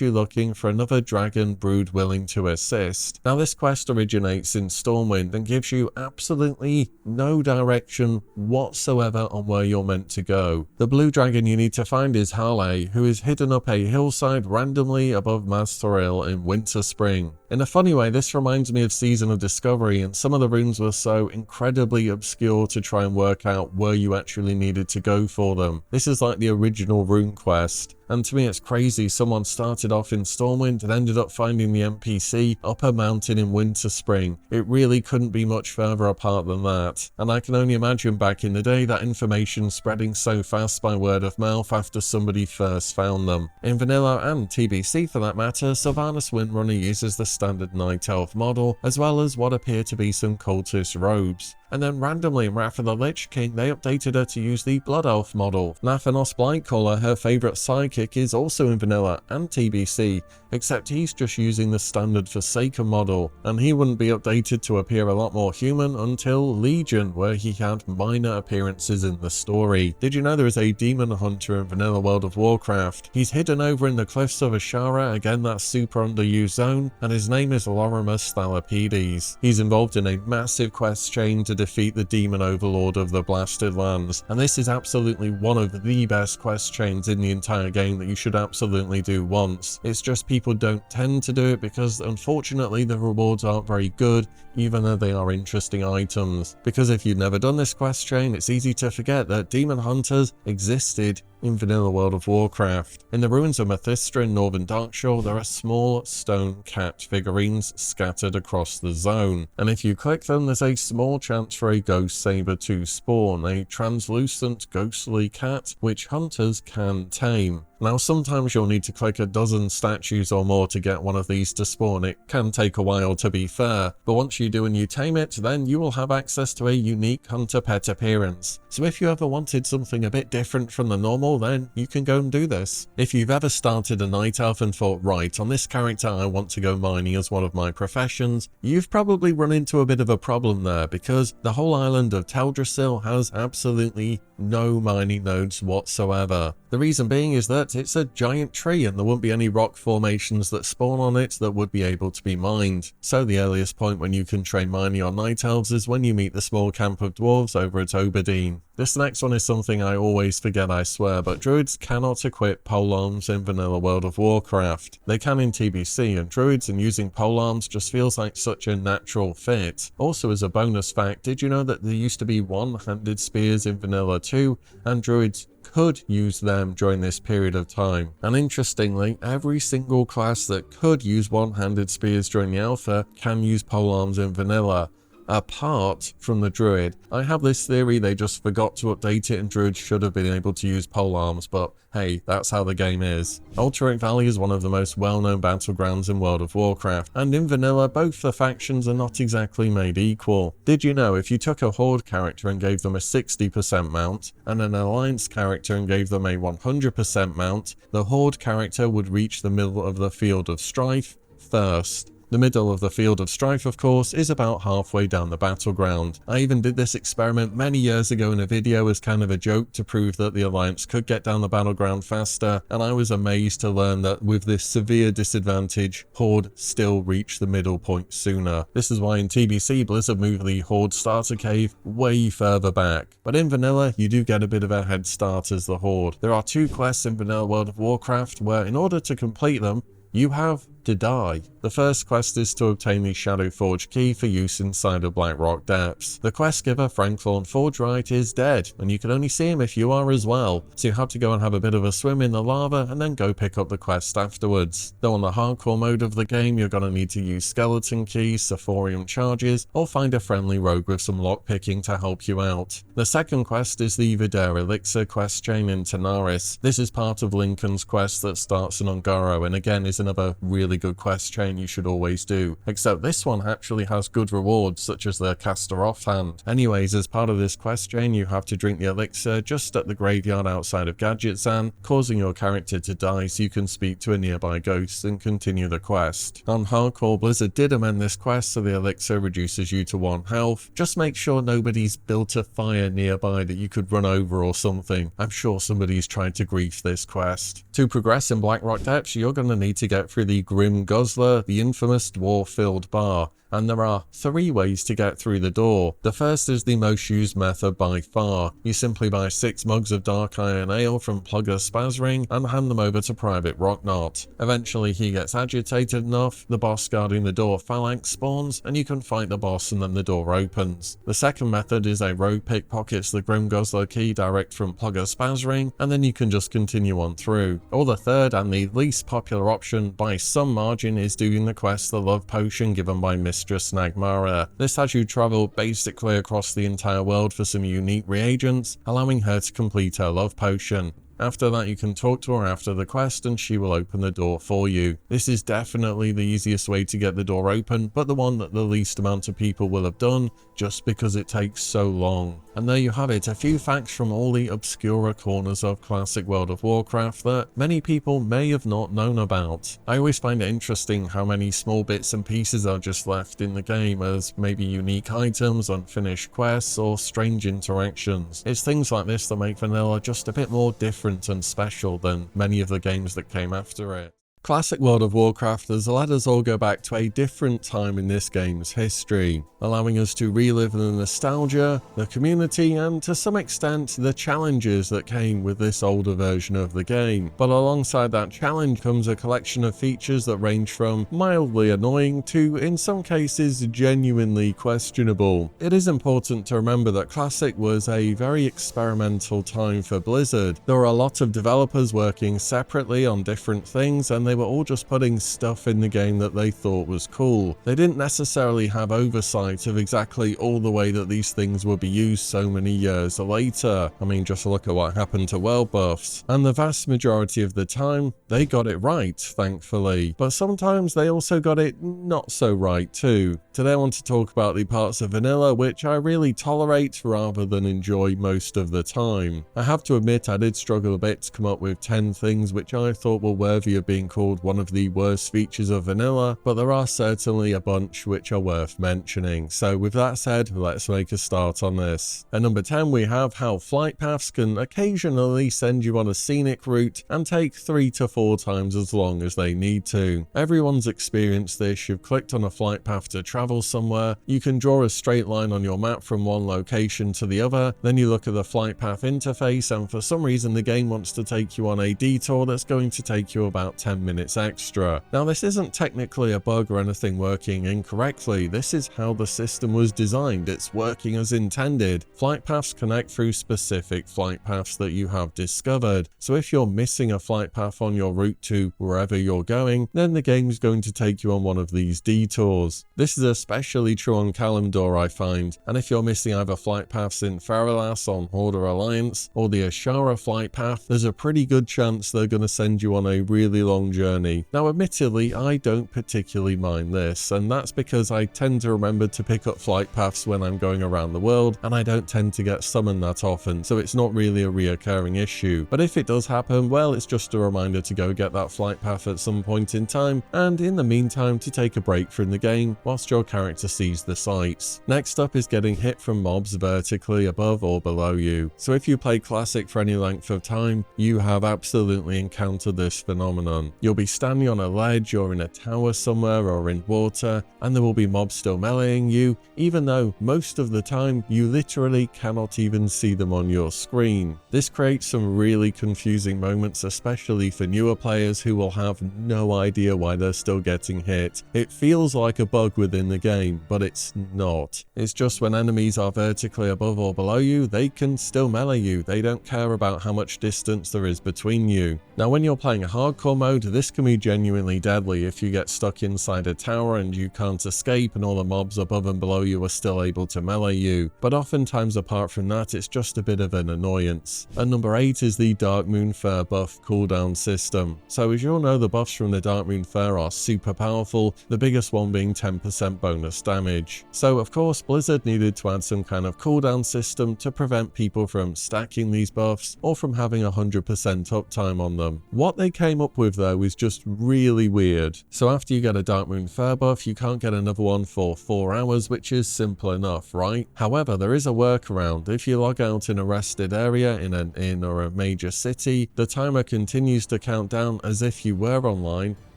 you looking for another dragon brood willing to assist. Now this quest originates in Stormwind and gives you absolutely no direction whatsoever on where you're meant to go. The blue dragon you need to find is Harley, who is hidden up a hillside randomly above Mazthoril in Winter Spring. In a funny way, this reminds me of Season of Discovery, and some of the runes were so incredibly obscure to try and work out where you actually needed to go for them. This is like the original rune quest. And to me it's crazy, someone started off in Stormwind and ended up finding the NPC up a mountain in Winter Spring. It really couldn't be much further apart than that. And I can only imagine back in the day that information spreading so fast by word of mouth after somebody first found them. In Vanilla and TBC for that matter, Sylvanas Windrunner uses the standard Night Elf model, as well as what appear to be some cultist robes. And then randomly in Wrath of the Lich King, they updated her to use the Blood Elf model. Nathanos Blightcaller, her favourite sidekick, is also in Vanilla and TBC, except he's just using the standard Forsaken model, and he wouldn't be updated to appear a lot more human until Legion, where he had minor appearances in the story. Did you know there is a demon hunter in vanilla World of Warcraft? He's hidden over in the cliffs of Ashara, again that super underused zone, and his name is Lorimus Thalapides. He's involved in a massive quest chain to defeat the demon overlord of the Blasted Lands, and this is absolutely one of the best quest chains in the entire game that you should absolutely do once. It's just people don't tend to do it because unfortunately the rewards aren't very good, even though they are interesting items. Because if you've never done this quest chain, it's easy to forget that demon hunters existed in vanilla World of Warcraft. In the ruins of Methistra in northern Darkshore, there are small stone cat figurines scattered across the zone, and if you click them, there's a small chance for a ghost saber to spawn, a translucent ghostly cat which hunters can tame. Now sometimes you'll need to click a dozen statues or more to get one of these to spawn. It can take a while, to be fair, but once you do and you tame it, then you will have access to a unique hunter pet appearance. So if you ever wanted something a bit different from the normal, then you can go and do this. If you've ever started a night elf and thought, right, on this character I want to go mining as one of my professions, you've probably run into a bit of a problem there, because the whole island of Teldrassil has absolutely no mining nodes whatsoever. The reason being is that it's a giant tree and there won't be any rock formations that spawn on it that would be able to be mined. So the earliest point when you can train mining on night elves is when you meet the small camp of dwarves over at Oberdeen. This next one is something I always forget, I swear, but druids cannot equip polearms in vanilla World of Warcraft. They can in TBC, and druids and using polearms just feels like such a natural fit. Also, as a bonus fact, did you know that there used to be one-handed spears in vanilla 2, and druids could use them during this period of time? And interestingly, every single class that could use one-handed spears during the alpha can use polearms in vanilla, apart from the druid. I have this theory they just forgot to update it and druids should have been able to use polearms, but hey, that's how the game is. Ulteric Valley is one of the most well-known battlegrounds in World of Warcraft, and in vanilla both the factions are not exactly made equal. Did you know if you took a Horde character and gave them a 60% mount, and an Alliance character and gave them a 100% mount, the Horde character would reach the middle of the Field of Strife first? The middle of the Field of Strife, of course, is about halfway down the battleground. I even did this experiment many years ago in a video as kind of a joke to prove that the Alliance could get down the battleground faster, and I was amazed to learn that with this severe disadvantage, Horde still reached the middle point sooner. This is why in TBC, Blizzard moved the Horde starter cave way further back. But in vanilla, you do get a bit of a head start as the Horde. There are 2 quests in vanilla World of Warcraft where, in order to complete them, you have to die. The first quest is to obtain the Shadowforge key for use inside of Blackrock Depths. The quest giver, Franklorn Forgewright, is dead, and you can only see him if you are as well, so you have to go and have a bit of a swim in the lava and then go pick up the quest afterwards. Though on the hardcore mode of the game, you're going to need to use skeleton keys, Sophorium charges, or find a friendly rogue with some lockpicking to help you out. The second quest is the Vidair Elixir quest chain in Tanaris. This is part of Lincoln's quest that starts in Ungaro, and again is another really good quest chain you should always do, except this one actually has good rewards such as the caster offhand. Anyways, as part of this quest chain you have to drink the elixir just at the graveyard outside of Gadgetzan, causing your character to die so you can speak to a nearby ghost and continue the quest. On hardcore, Blizzard did amend this quest so the elixir reduces you to 1 health. Just make sure nobody's built a fire nearby that you could run over or something. I'm sure somebody's tried to grief this quest. To progress in Blackrock Depths, you're going to need to get through the Grim Guzzler, the infamous dwarf-filled bar, and there are 3 ways to get through the door. The first is the most used method by far. You simply buy 6 mugs of dark iron ale from Plugger Spazring and hand them over to Private Rocknot. Eventually he gets agitated enough, the boss guarding the door Phalanx spawns, and you can fight the boss and then the door opens. The second method is a rogue pickpockets the Grim Guzzler key direct from Plugger Spazring, and then you can just continue on through. Or the third and the least popular option by some margin is doing the quest The Love Potion given by Mistress Nagmara. This has you travel basically across the entire world for some unique reagents, allowing her to complete her love potion. After that you can talk to her after the quest and she will open the door for you. This is definitely the easiest way to get the door open, but the one that the least amount of people will have done, just because it takes so long. And there you have it, a few facts from all the obscure corners of classic World of Warcraft that many people may have not known about. I always find it interesting how many small bits and pieces are just left in the game as maybe unique items, unfinished quests, or strange interactions. It's things like this that make vanilla just a bit more different and special than many of the games that came after it. Classic World of Warcraft has let us all go back to a different time in this game's history, allowing us to relive the nostalgia, the community, and to some extent the challenges that came with this older version of the game. But alongside that challenge comes a collection of features that range from mildly annoying to, in some cases, genuinely questionable. It is important to remember that Classic was a very experimental time for Blizzard. There were a lot of developers working separately on different things, and they were all just putting stuff in the game that they thought was cool. They didn't necessarily have oversight of exactly all the way that these things would be used so many years later. I mean, just look at what happened to world buffs. And the vast majority of the time, they got it right, thankfully. But sometimes they also got it not so right too. Today I want to talk about the parts of vanilla which I really tolerate rather than enjoy most of the time. I have to admit I did struggle a bit to come up with 10 things which I thought were worthy of being called one of the worst features of vanilla, but there are certainly a bunch which are worth mentioning. So with that said, let's make a start on this. At number 10 we have how flight paths can occasionally send you on a scenic route and take 3 to 4 times as long as they need to. Everyone's experienced this. You've clicked on a flight path to travel somewhere, you can draw a straight line on your map from one location to the other, then you look at the flight path interface and for some reason the game wants to take you on a detour that's going to take you about 10 minutes extra. Now this isn't technically a bug or anything working incorrectly, this is how the system was designed, it's working as intended. Flight paths connect through specific flight paths that you have discovered, so if you're missing a flight path on your route to wherever you're going, then the game's going to take you on one of these detours. This is especially true on Kalimdor I find, and if you're missing either flight paths in Faralas on Horde or Alliance, or the Ashara flight path, there's a pretty good chance they're going to send you on a really long journey. Now admittedly, I don't particularly mind this, and that's because I tend to remember to pick up flight paths when I'm going around the world, and I don't tend to get summoned that often, so it's not really a reoccurring issue. But if it does happen, well, it's just a reminder to go get that flight path at some point in time, and in the meantime to take a break from the game whilst your character sees the sights. Next up is getting hit from mobs vertically above or below you. So if you play Classic for any length of time, you have absolutely encountered this phenomenon. You'll be standing on a ledge or in a tower somewhere or in water, and there will be mobs still meleeing you, even though most of the time you literally cannot even see them on your screen. This creates some really confusing moments, especially for newer players who will have no idea why they're still getting hit. It feels like a bug within the game, but it's not. It's just when enemies are vertically above or below you, they can still melee you. They don't care about how much distance there is between you. Now when you're playing a hardcore mode, this can be genuinely deadly if you get stuck inside a tower and you can't escape and all the mobs above and below you are still able to melee you. But oftentimes apart from that, it's just a bit of an annoyance. At number 8 is the Darkmoon Fur buff cooldown system. So as you all know, the buffs from the Darkmoon Fur are super powerful, the biggest one being 10% bonus damage. So of course Blizzard needed to add some kind of cooldown system to prevent people from stacking these buffs or from having 100% uptime on them. What they came up with though is just really weird. So after you get a Darkmoon Fur buff, you can't get another one for 4 hours, which is simple enough, right? However, there is a workaround. If you log out in a rested area in an inn or a major city, the timer continues to count down as if you were online,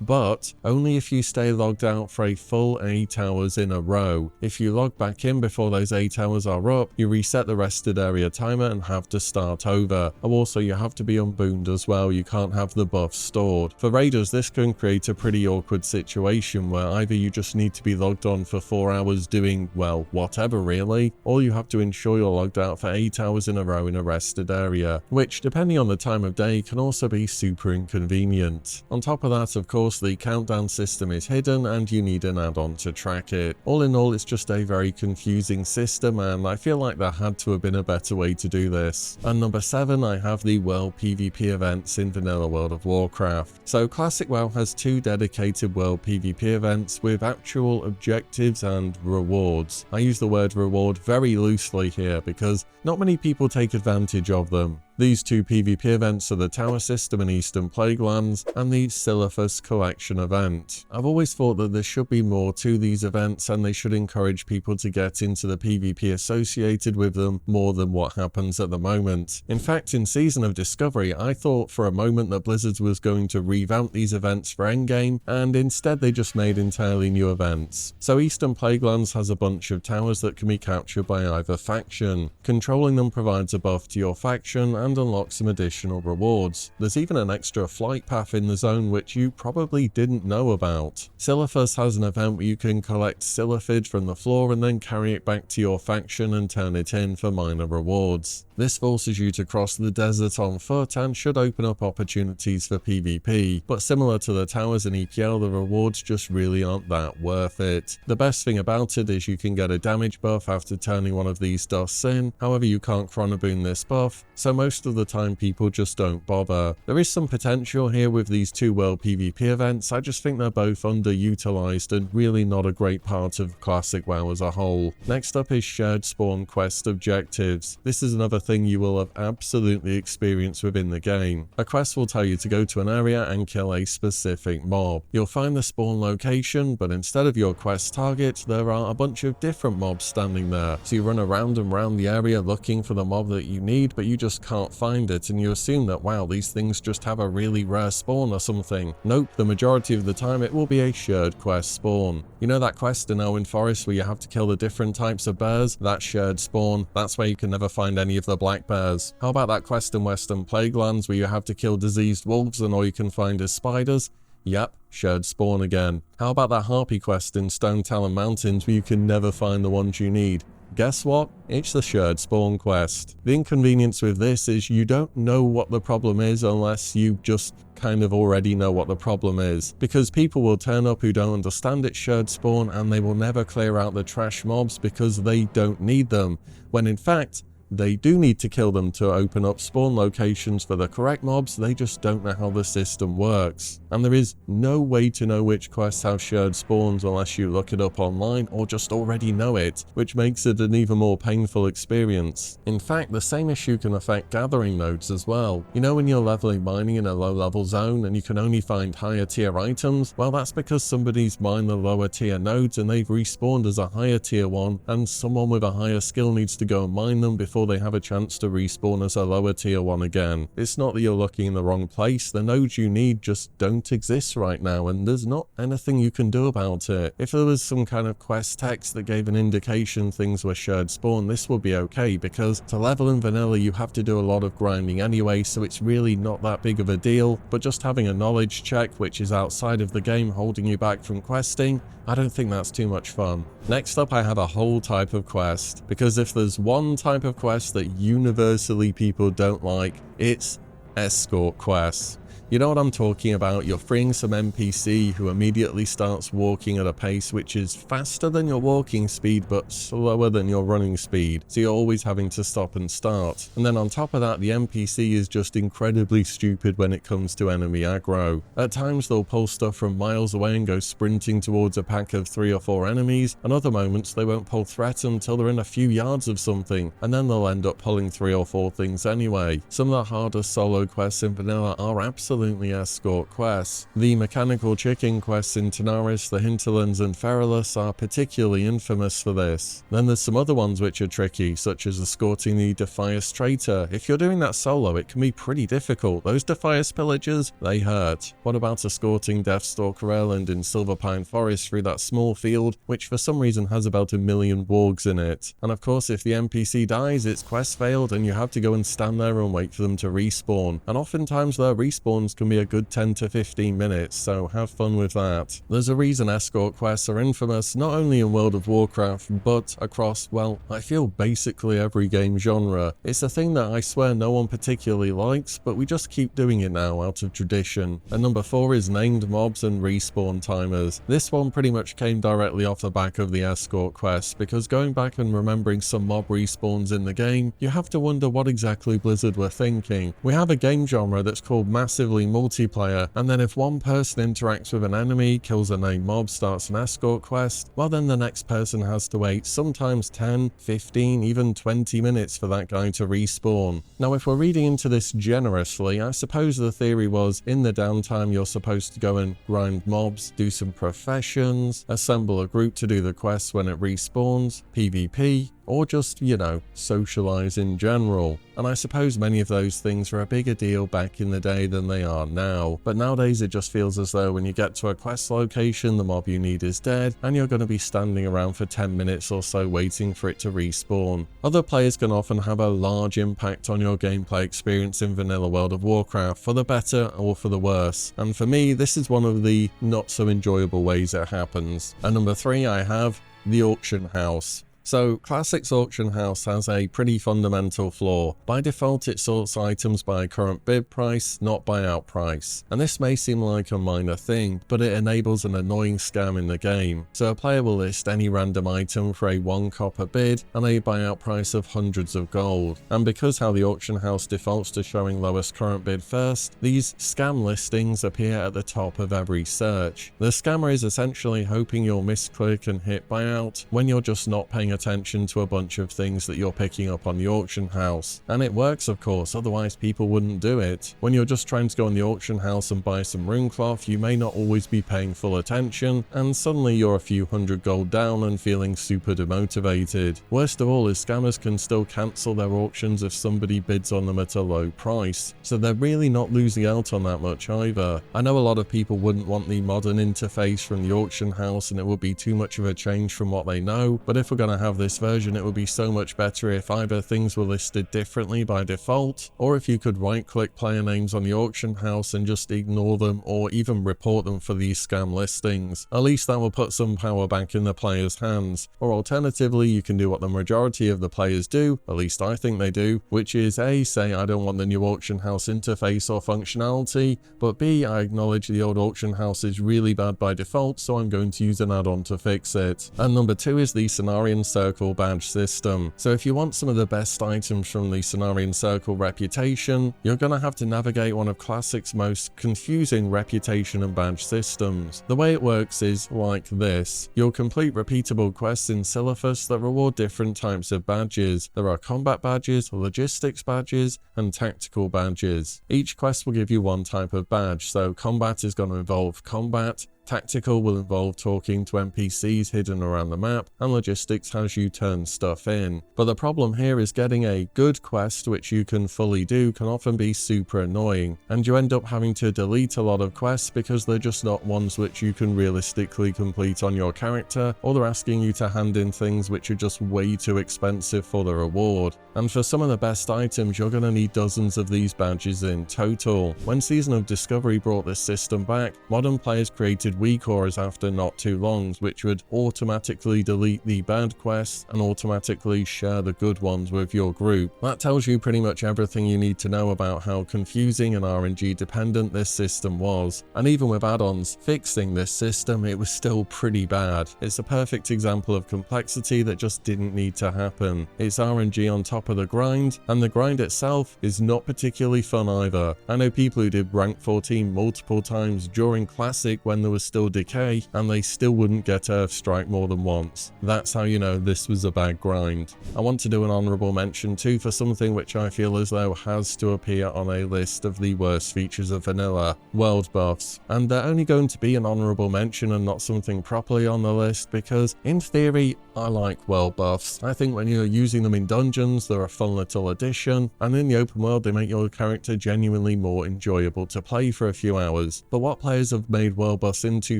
but only if you stay logged out for a full 8 hours in a row. If you log back in before those 8 hours are up, you reset the rested area timer and have to start over. Also, you have to be unbooned as well, you can't have the buff stored. For raiders, this can create a pretty awkward situation where either you just need to be logged on for 4 hours doing, well, whatever really, or you have to ensure you're logged out for 8 hours in a row in a rested area, which depending on the time of day can also be super inconvenient. On top of that, of course, the countdown system is hidden and you need an add-on to track it. All in all, it's just a very confusing system and I feel like there had to have been a better way to do this. And number 7, I have the World PvP events in vanilla World of Warcraft. So So Classic WoW has 2 dedicated world PvP events with actual objectives and rewards. I use the word reward very loosely here because not many people take advantage of them. These 2 PvP events are the Tower System in Eastern Plaguelands and the Silithus Collection event. I've always thought that there should be more to these events and they should encourage people to get into the PvP associated with them more than what happens at the moment. In fact, in Season of Discovery, I thought for a moment that Blizzard was going to revamp these events for endgame, and instead they just made entirely new events. So Eastern Plaguelands has a bunch of towers that can be captured by either faction. Controlling them provides a buff to your faction and unlocks some additional rewards. There's even an extra flight path in the zone which you probably didn't know about. Silithus has an event where you can collect Silithid from the floor and then carry it back to your faction and turn it in for minor rewards. This forces you to cross the desert on foot and should open up opportunities for PvP, but similar to the towers in EPL, the rewards just really aren't that worth it. The best thing about it is you can get a damage buff after turning one of these dusts in, however you can't chronoboon this buff, so most of the time people just don't bother. There is some potential here with these 2 world PvP events, I just think they're both underutilized and really not a great part of Classic WoW as a whole. Next up is Shared Spawn Quest Objectives. This is another thing you will have absolutely experienced within the game. A quest will tell you to go to an area and kill a specific mob. You'll find the spawn location, but instead of your quest target, there are a bunch of different mobs standing there. So you run around and around the area looking for the mob that you need, but you just can't find it, and you assume that, wow, these things just have a really rare spawn or something. Nope, the majority of the time it will be a shared quest spawn. You know that quest in Elwyn Forest where you have to kill the different types of bears? That shared spawn, that's where you can never find any of the black bears. How about that quest in Western Plaguelands where you have to kill diseased wolves and all you can find is spiders? Yep, shared spawn again. How about that Harpy quest in Stone Talon Mountains where you can never find the ones you need? Guess what? It's the shared spawn quest. The inconvenience with this is you don't know what the problem is unless you just kind of already know what the problem is, because people will turn up who don't understand it's shared spawn and they will never clear out the trash mobs because they don't need them, when in fact they do need to kill them to open up spawn locations for the correct mobs, they just don't know how the system works. And there is no way to know which quests have shared spawns unless you look it up online or just already know it, which makes it an even more painful experience. In fact, the same issue can affect gathering nodes as well. You know when you're leveling mining in a low level zone and you can only find higher tier items? Well, that's because somebody's mined the lower tier nodes and they've respawned as a higher tier one, and someone with a higher skill needs to go and mine them before they have a chance to respawn as a lower tier one again. It's not that you're looking in the wrong place, the nodes you need just don't exist right now and there's not anything you can do about it. If there was some kind of quest text that gave an indication things were shared spawn, this would be okay, because to level in vanilla you have to do a lot of grinding anyway, so it's really not that big of a deal, but just having a knowledge check which is outside of the game holding you back from questing, I don't think that's too much fun. Next up, I have a whole type of quest, because if there's one type of quest that universally people don't like, it's escort quests. You know what I'm talking about, you're freeing some NPC who immediately starts walking at a pace which is faster than your walking speed but slower than your running speed, so you're always having to stop and start. And then on top of that, the NPC is just incredibly stupid when it comes to enemy aggro. At times they'll pull stuff from miles away and go sprinting towards a pack of 3 or 4 enemies, and other moments they won't pull threat until they're in a few yards of something, and then they'll end up pulling 3 or 4 things anyway. Some of the hardest solo quests in vanilla are absolutely escort quests. The mechanical chicken quests in Tanaris, the Hinterlands and Feralus are particularly infamous for this. Then there's some other ones which are tricky, such as escorting the Defias traitor. If you're doing that solo, it can be pretty difficult. Those Defias pillagers, they hurt. What about escorting Deathstalker Island in Silverpine Forest through that small field, which for some reason has about 1 million wargs in it? And of course, if the NPC dies, it's quest failed and you have to go and stand there and wait for them to respawn. And oftentimes their respawns can be a good 10 to 15 minutes, so have fun with that. There's a reason escort quests are infamous, not only in World of Warcraft, but across, well, I feel basically every game genre. It's a thing that I swear no one particularly likes, but we just keep doing it now out of tradition. And number 4 is named mobs and respawn timers. This one pretty much came directly off the back of the escort quest, because going back and remembering some mob respawns in the game, you have to wonder what exactly Blizzard were thinking. We have a game genre that's called massively exclusively multiplayer, and then if one person interacts with an enemy, kills a named mob, starts an escort quest, well then the next person has to wait sometimes 10, 15, even 20 minutes for that guy to respawn. Now if we're reading into this generously, I suppose the theory was in the downtime you're supposed to go and grind mobs, do some professions, assemble a group to do the quests when it respawns, PvP, or just, you know, socialize in general. And I suppose many of those things were a bigger deal back in the day than they are now. But nowadays it just feels as though when you get to a quest location, the mob you need is dead, and you're going to be standing around for 10 minutes or so waiting for it to respawn. Other players can often have a large impact on your gameplay experience in vanilla World of Warcraft, for the better or for the worse. And for me, this is one of the not so enjoyable ways it happens. At number 3, I have the auction house. So, Classic's auction house has a pretty fundamental flaw. By default, it sorts items by current bid price, not by out price. And this may seem like a minor thing, but it enables an annoying scam in the game. So a player will list any random item for a 1 copper bid and a buyout price of hundreds of gold. And because how the auction house defaults to showing lowest current bid first, these scam listings appear at the top of every search. The scammer is essentially hoping you'll misclick and hit buyout when you're just not paying attention to a bunch of things that you're picking up on the auction house. And it works, of course, otherwise people wouldn't do it. When you're just trying to go on the auction house and buy some rune cloth, you may not always be paying full attention, and suddenly you're a few hundred gold down and feeling super demotivated. Worst of all is scammers can still cancel their auctions if somebody bids on them at a low price, so they're really not losing out on that much either. I know a lot of people wouldn't want the modern interface from the auction house and it would be too much of a change from what they know, but if we're going to have this version, it would be so much better if either things were listed differently by default, or if you could right click player names on the auction house and just ignore them or even report them for these scam listings. At least that will put some power back in the player's hands. Or alternatively, you can do what the majority of the players do, at least I think they do, which is A, say I don't want the new auction house interface or functionality, but B, I acknowledge the old auction house is really bad by default, so I'm going to use an add-on to fix it. And number 2 is the Cenarian Circle badge system. So if you want some of the best items from the Cenarian Circle reputation, you're going to have to navigate one of Classic's most confusing reputation and badge systems. The way it works is like this. You'll complete repeatable quests in Silithus that reward different types of badges. There are combat badges, logistics badges, and tactical badges. Each quest will give you one type of badge, so combat is going to involve combat, tactical will involve talking to NPCs hidden around the map, and logistics has you turn stuff in. But the problem here is getting a good quest which you can fully do can often be super annoying, and you end up having to delete a lot of quests because they're just not ones which you can realistically complete on your character, or they're asking you to hand in things which are just way too expensive for the reward. And for some of the best items, you're going to need dozens of these badges in total. When Season of Discovery brought this system back, modern players created weak auras after not too long, which would automatically delete the bad quests and automatically share the good ones with your group. That tells you pretty much everything you need to know about how confusing and RNG dependent this system was. And even with add-ons fixing this system, it was still pretty bad. It's a perfect example of complexity that just didn't need to happen. It's RNG on top of the grind, and the grind itself is not particularly fun either. I know people who did rank 14 multiple times during Classic when there was still decay, and they still wouldn't get Earthstrike more than once. That's how you know this was a bad grind. I want to do an honourable mention too for something which I feel as though has to appear on a list of the worst features of vanilla: world buffs. And they're only going to be an honourable mention and not something properly on the list because, in theory, I like world buffs. I think when you're using them in dungeons, they're a fun little addition, and in the open world they make your character genuinely more enjoyable to play for a few hours. But what players have made world buffs into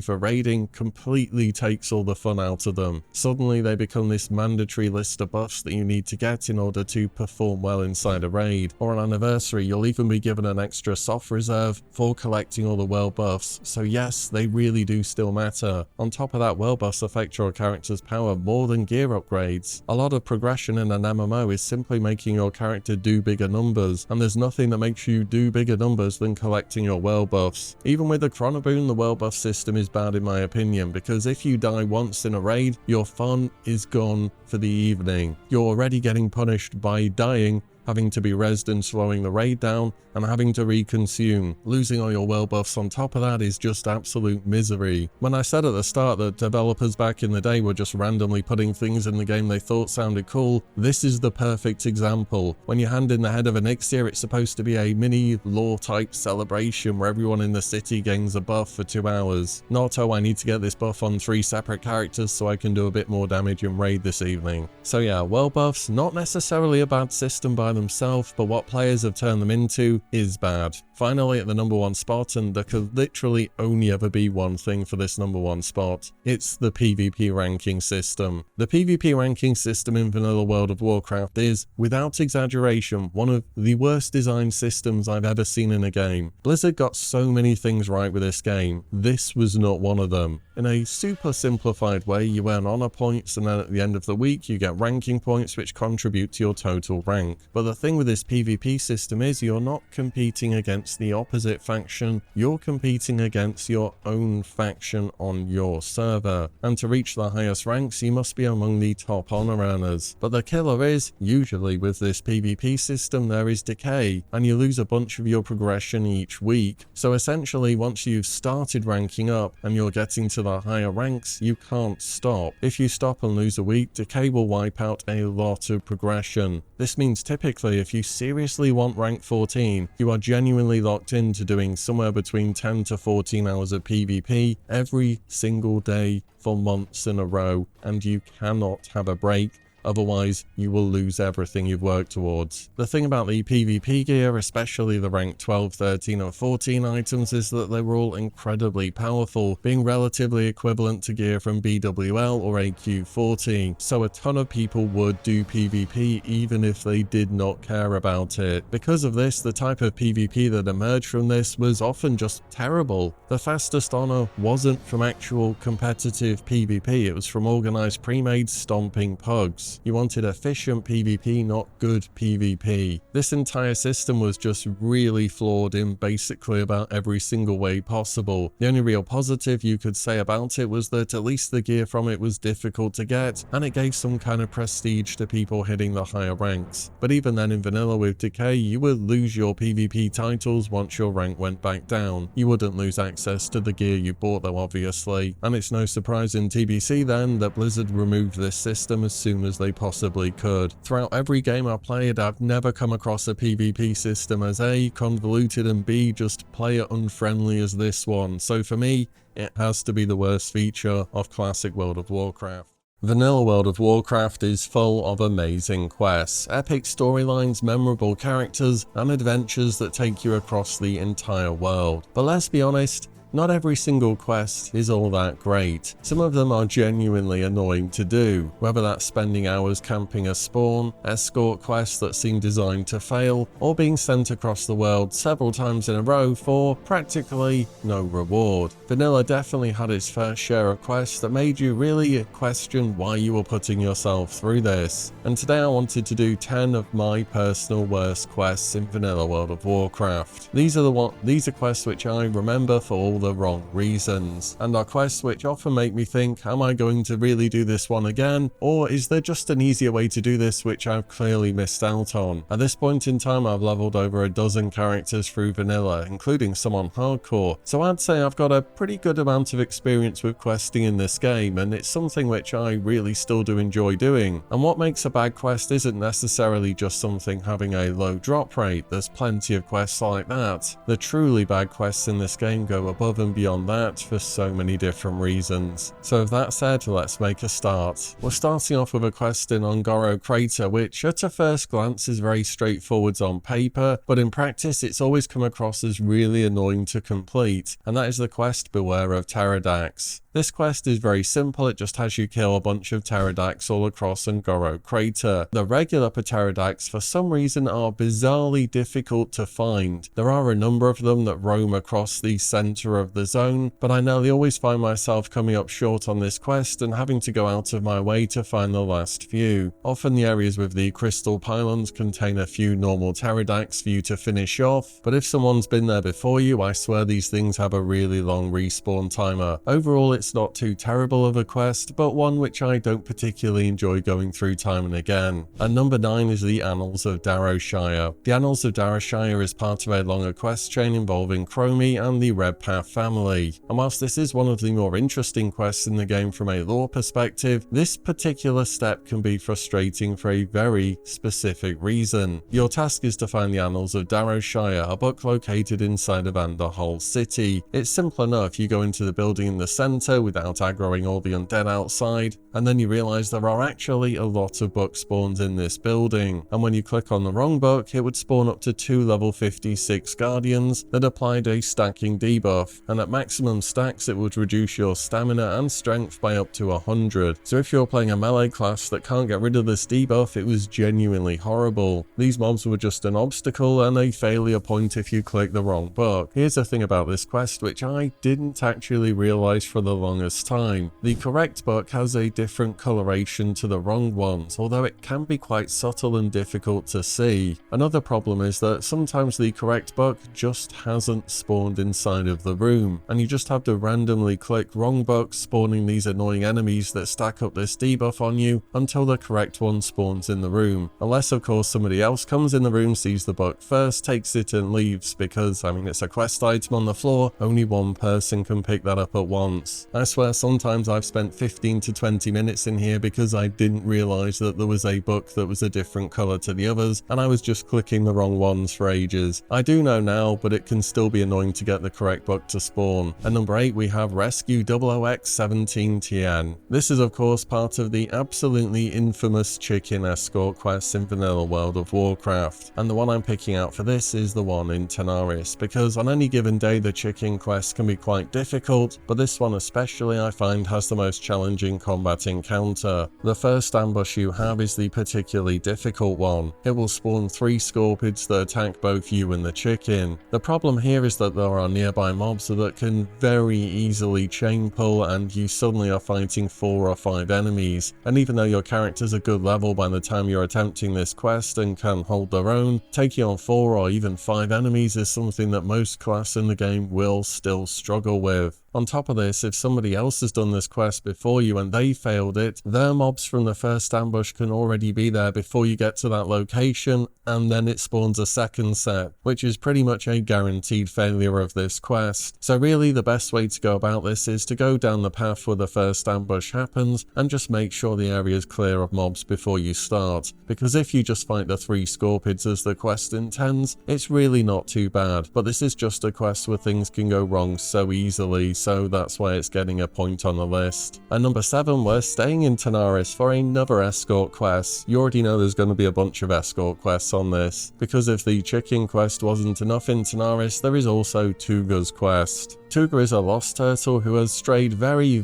for raiding completely takes all the fun out of them. Suddenly they become this mandatory list of buffs that you need to get in order to perform well inside a raid. Or on anniversary, you'll even be given an extra soft reserve for collecting all the world buffs. So yes, they really do still matter. On top of that, world buffs affect your character's power more than gear upgrades. A lot of progression in an MMO is simply making your character do bigger numbers, and there's nothing that makes you do bigger numbers than collecting your world buffs. Even with the Chronoboon, the world buff system is bad in my opinion, because if you die once in a raid, your fun is gone for the evening. You're already getting punished by dying having to be rezzed and slowing the raid down, and having to reconsume. Losing all your world buffs on top of that is just absolute misery. When I said at the start that developers back in the day were just randomly putting things in the game they thought sounded cool, this is the perfect example. When you hand in the head of an Ixia, it's supposed to be a mini lore type celebration where everyone in the city gains a buff for 2 hours. Not, oh, I need to get this buff on 3 separate characters so I can do a bit more damage in raid this evening. So yeah, world buffs, not necessarily a bad system by themselves, but what players have turned them into is bad. Finally, at the number 1 spot, and there could literally only ever be one thing for this number 1 spot, it's the PvP ranking system. The PvP ranking system in vanilla World of Warcraft is, without exaggeration, one of the worst designed systems I've ever seen in a game. Blizzard got so many things right with this game, this was not one of them. In a super simplified way, you earn honor points, and then at the end of the week you get ranking points which contribute to your total rank. But the thing with this PvP system is you're not competing against the opposite faction, you're competing against your own faction on your server. And to reach the highest ranks, you must be among the top honor earners. But the killer is, usually with this PvP system, there is decay, and you lose a bunch of your progression each week. So essentially, once you've started ranking up and you're getting to the higher ranks, you can't stop. If you stop and lose a week, decay will wipe out a lot of progression. This means typically if you seriously want rank 14, you are genuinely locked into doing somewhere between 10 to 14 hours of PvP every single day for months in a row, and you cannot have a break. Otherwise, you will lose everything you've worked towards. The thing about the PvP gear, especially the rank 12, 13 or 14 items, is that they were all incredibly powerful, being relatively equivalent to gear from BWL or AQ40. So a ton of people would do PvP even if they did not care about it. Because of this, the type of PvP that emerged from this was often just terrible. The fastest honor wasn't from actual competitive PvP, it was from organized pre-made stomping pugs. You wanted efficient PvP, not good PvP. This entire system was just really flawed in basically about every single way possible. The only real positive you could say about it was that at least the gear from it was difficult to get, and it gave some kind of prestige to people hitting the higher ranks. But even then in vanilla with decay, you would lose your PvP titles once your rank went back down. You wouldn't lose access to the gear you bought though, obviously. And it's no surprise in TBC then that Blizzard removed this system as soon as they possibly could. Throughout every game I played, I've never come across a PvP system as A, convoluted, and B, just player unfriendly as this one. So for me, it has to be the worst feature of classic World of Warcraft. Vanilla World of Warcraft is full of amazing quests, epic storylines, memorable characters, and adventures that take you across the entire world. But let's be honest, not every single quest is all that great. Some of them are genuinely annoying to do, whether that's spending hours camping a spawn, escort quests that seem designed to fail, or being sent across the world several times in a row for practically no reward. Vanilla definitely had its fair share of quests that made you really question why you were putting yourself through this. And today I wanted to do 10 of my personal worst quests in Vanilla World of Warcraft. These are quests which I remember for all the wrong reasons, and are quests which often make me think, am I going to really do this one again, or is there just an easier way to do this which I've clearly missed out on? At this point in time I've leveled over a dozen characters through vanilla, including some on hardcore, so I'd say I've got a pretty good amount of experience with questing in this game, and it's something which I really still do enjoy doing. And what makes a bad quest isn't necessarily just something having a low drop rate. There's plenty of quests like that. The truly bad quests in this game go above and beyond that for so many different reasons. So with that said, let's make a start. We're starting off with a quest in Ongoro Crater, which at a first glance is very straightforward on paper, but in practice it's always come across as really annoying to complete, and that is the quest Beware of Pterodax. This quest is very simple, it just has you kill a bunch of pterodax all across Ongoro Crater. The regular pterodax for some reason are bizarrely difficult to find. There are a number of them that roam across the center of the zone, but I nearly always find myself coming up short on this quest and having to go out of my way to find the last few. Often the areas with the crystal pylons contain a few normal pterodactyls for you to finish off, but if someone's been there before you, I swear these things have a really long respawn timer. Overall, it's not too terrible of a quest, but one which I don't particularly enjoy going through time and again. And number 9 is the Annals of Darrowshire. The Annals of Darrowshire is part of a longer quest chain involving Chromie and the Redpath family. And whilst this is one of the more interesting quests in the game from a lore perspective, this particular step can be frustrating for a very specific reason. Your task is to find the Annals of Darrowshire, a book located inside of Underhull City. It's simple enough. You go into the building in the centre without aggroing all the undead outside, and then you realise there are actually a lot of book spawns in this building, and when you click on the wrong book, it would spawn up to 2 level 56 guardians that applied a stacking debuff, and at maximum stacks it would reduce your stamina and strength by up to 100. So if you're playing a melee class that can't get rid of this debuff, it was genuinely horrible. These mobs were just an obstacle and a failure point if you click the wrong book. Here's the thing about this quest which I didn't actually realise for the longest time. The correct book has a different coloration to the wrong ones, although it can be quite subtle and difficult to see. Another problem is that sometimes the correct book just hasn't spawned inside of the room, and you just have to randomly click wrong book, spawning these annoying enemies that stack up this debuff on you until the correct one spawns in the room. Unless of course somebody else comes in the room, sees the book first, takes it and leaves, because I mean it's a quest item on the floor, only one person can pick that up at once. I swear sometimes I've spent 15 to 20 minutes in here because I didn't realise that there was a book that was a different colour to the others, and I was just clicking the wrong ones for ages. I do know now, but it can still be annoying to get the correct book to spawn. At number 8 we have Rescue 00X17TN. This is of course part of the absolutely infamous chicken escort quests in vanilla World of Warcraft, and the one I'm picking out for this is the one in Tanaris, because on any given day the chicken quest can be quite difficult, but this one especially I find has the most challenging combat encounter. The first ambush you have is the particularly difficult one. It will spawn 3 scorpids that attack both you and the chicken. The problem here is that there are nearby mobs that can very easily chain pull, and you suddenly are fighting 4 or 5 enemies, and even though your character's a good level by the time you're attempting this quest and can hold their own, taking on 4 or even 5 enemies is something that most class in the game will still struggle with. On top of this, if somebody else has done this quest before you and they failed it, their mobs from the first ambush can already be there before you get to that location, and then it spawns a second set, which is pretty much a guaranteed failure of this quest. So really the best way to go about this is to go down the path where the first ambush happens and just make sure the area is clear of mobs before you start, because if you just fight the 3 scorpids as the quest intends, it's really not too bad, but this is just a quest where things can go wrong so easily, so that's why it's getting a point on the list. At number 7, we're staying in Tanaris for another escort quest. You already know there's going to be a bunch of escort quests on this, because if the chicken quest wasn't enough in Tanaris, there is also Tuga's quest. Tuga is a lost turtle who has strayed very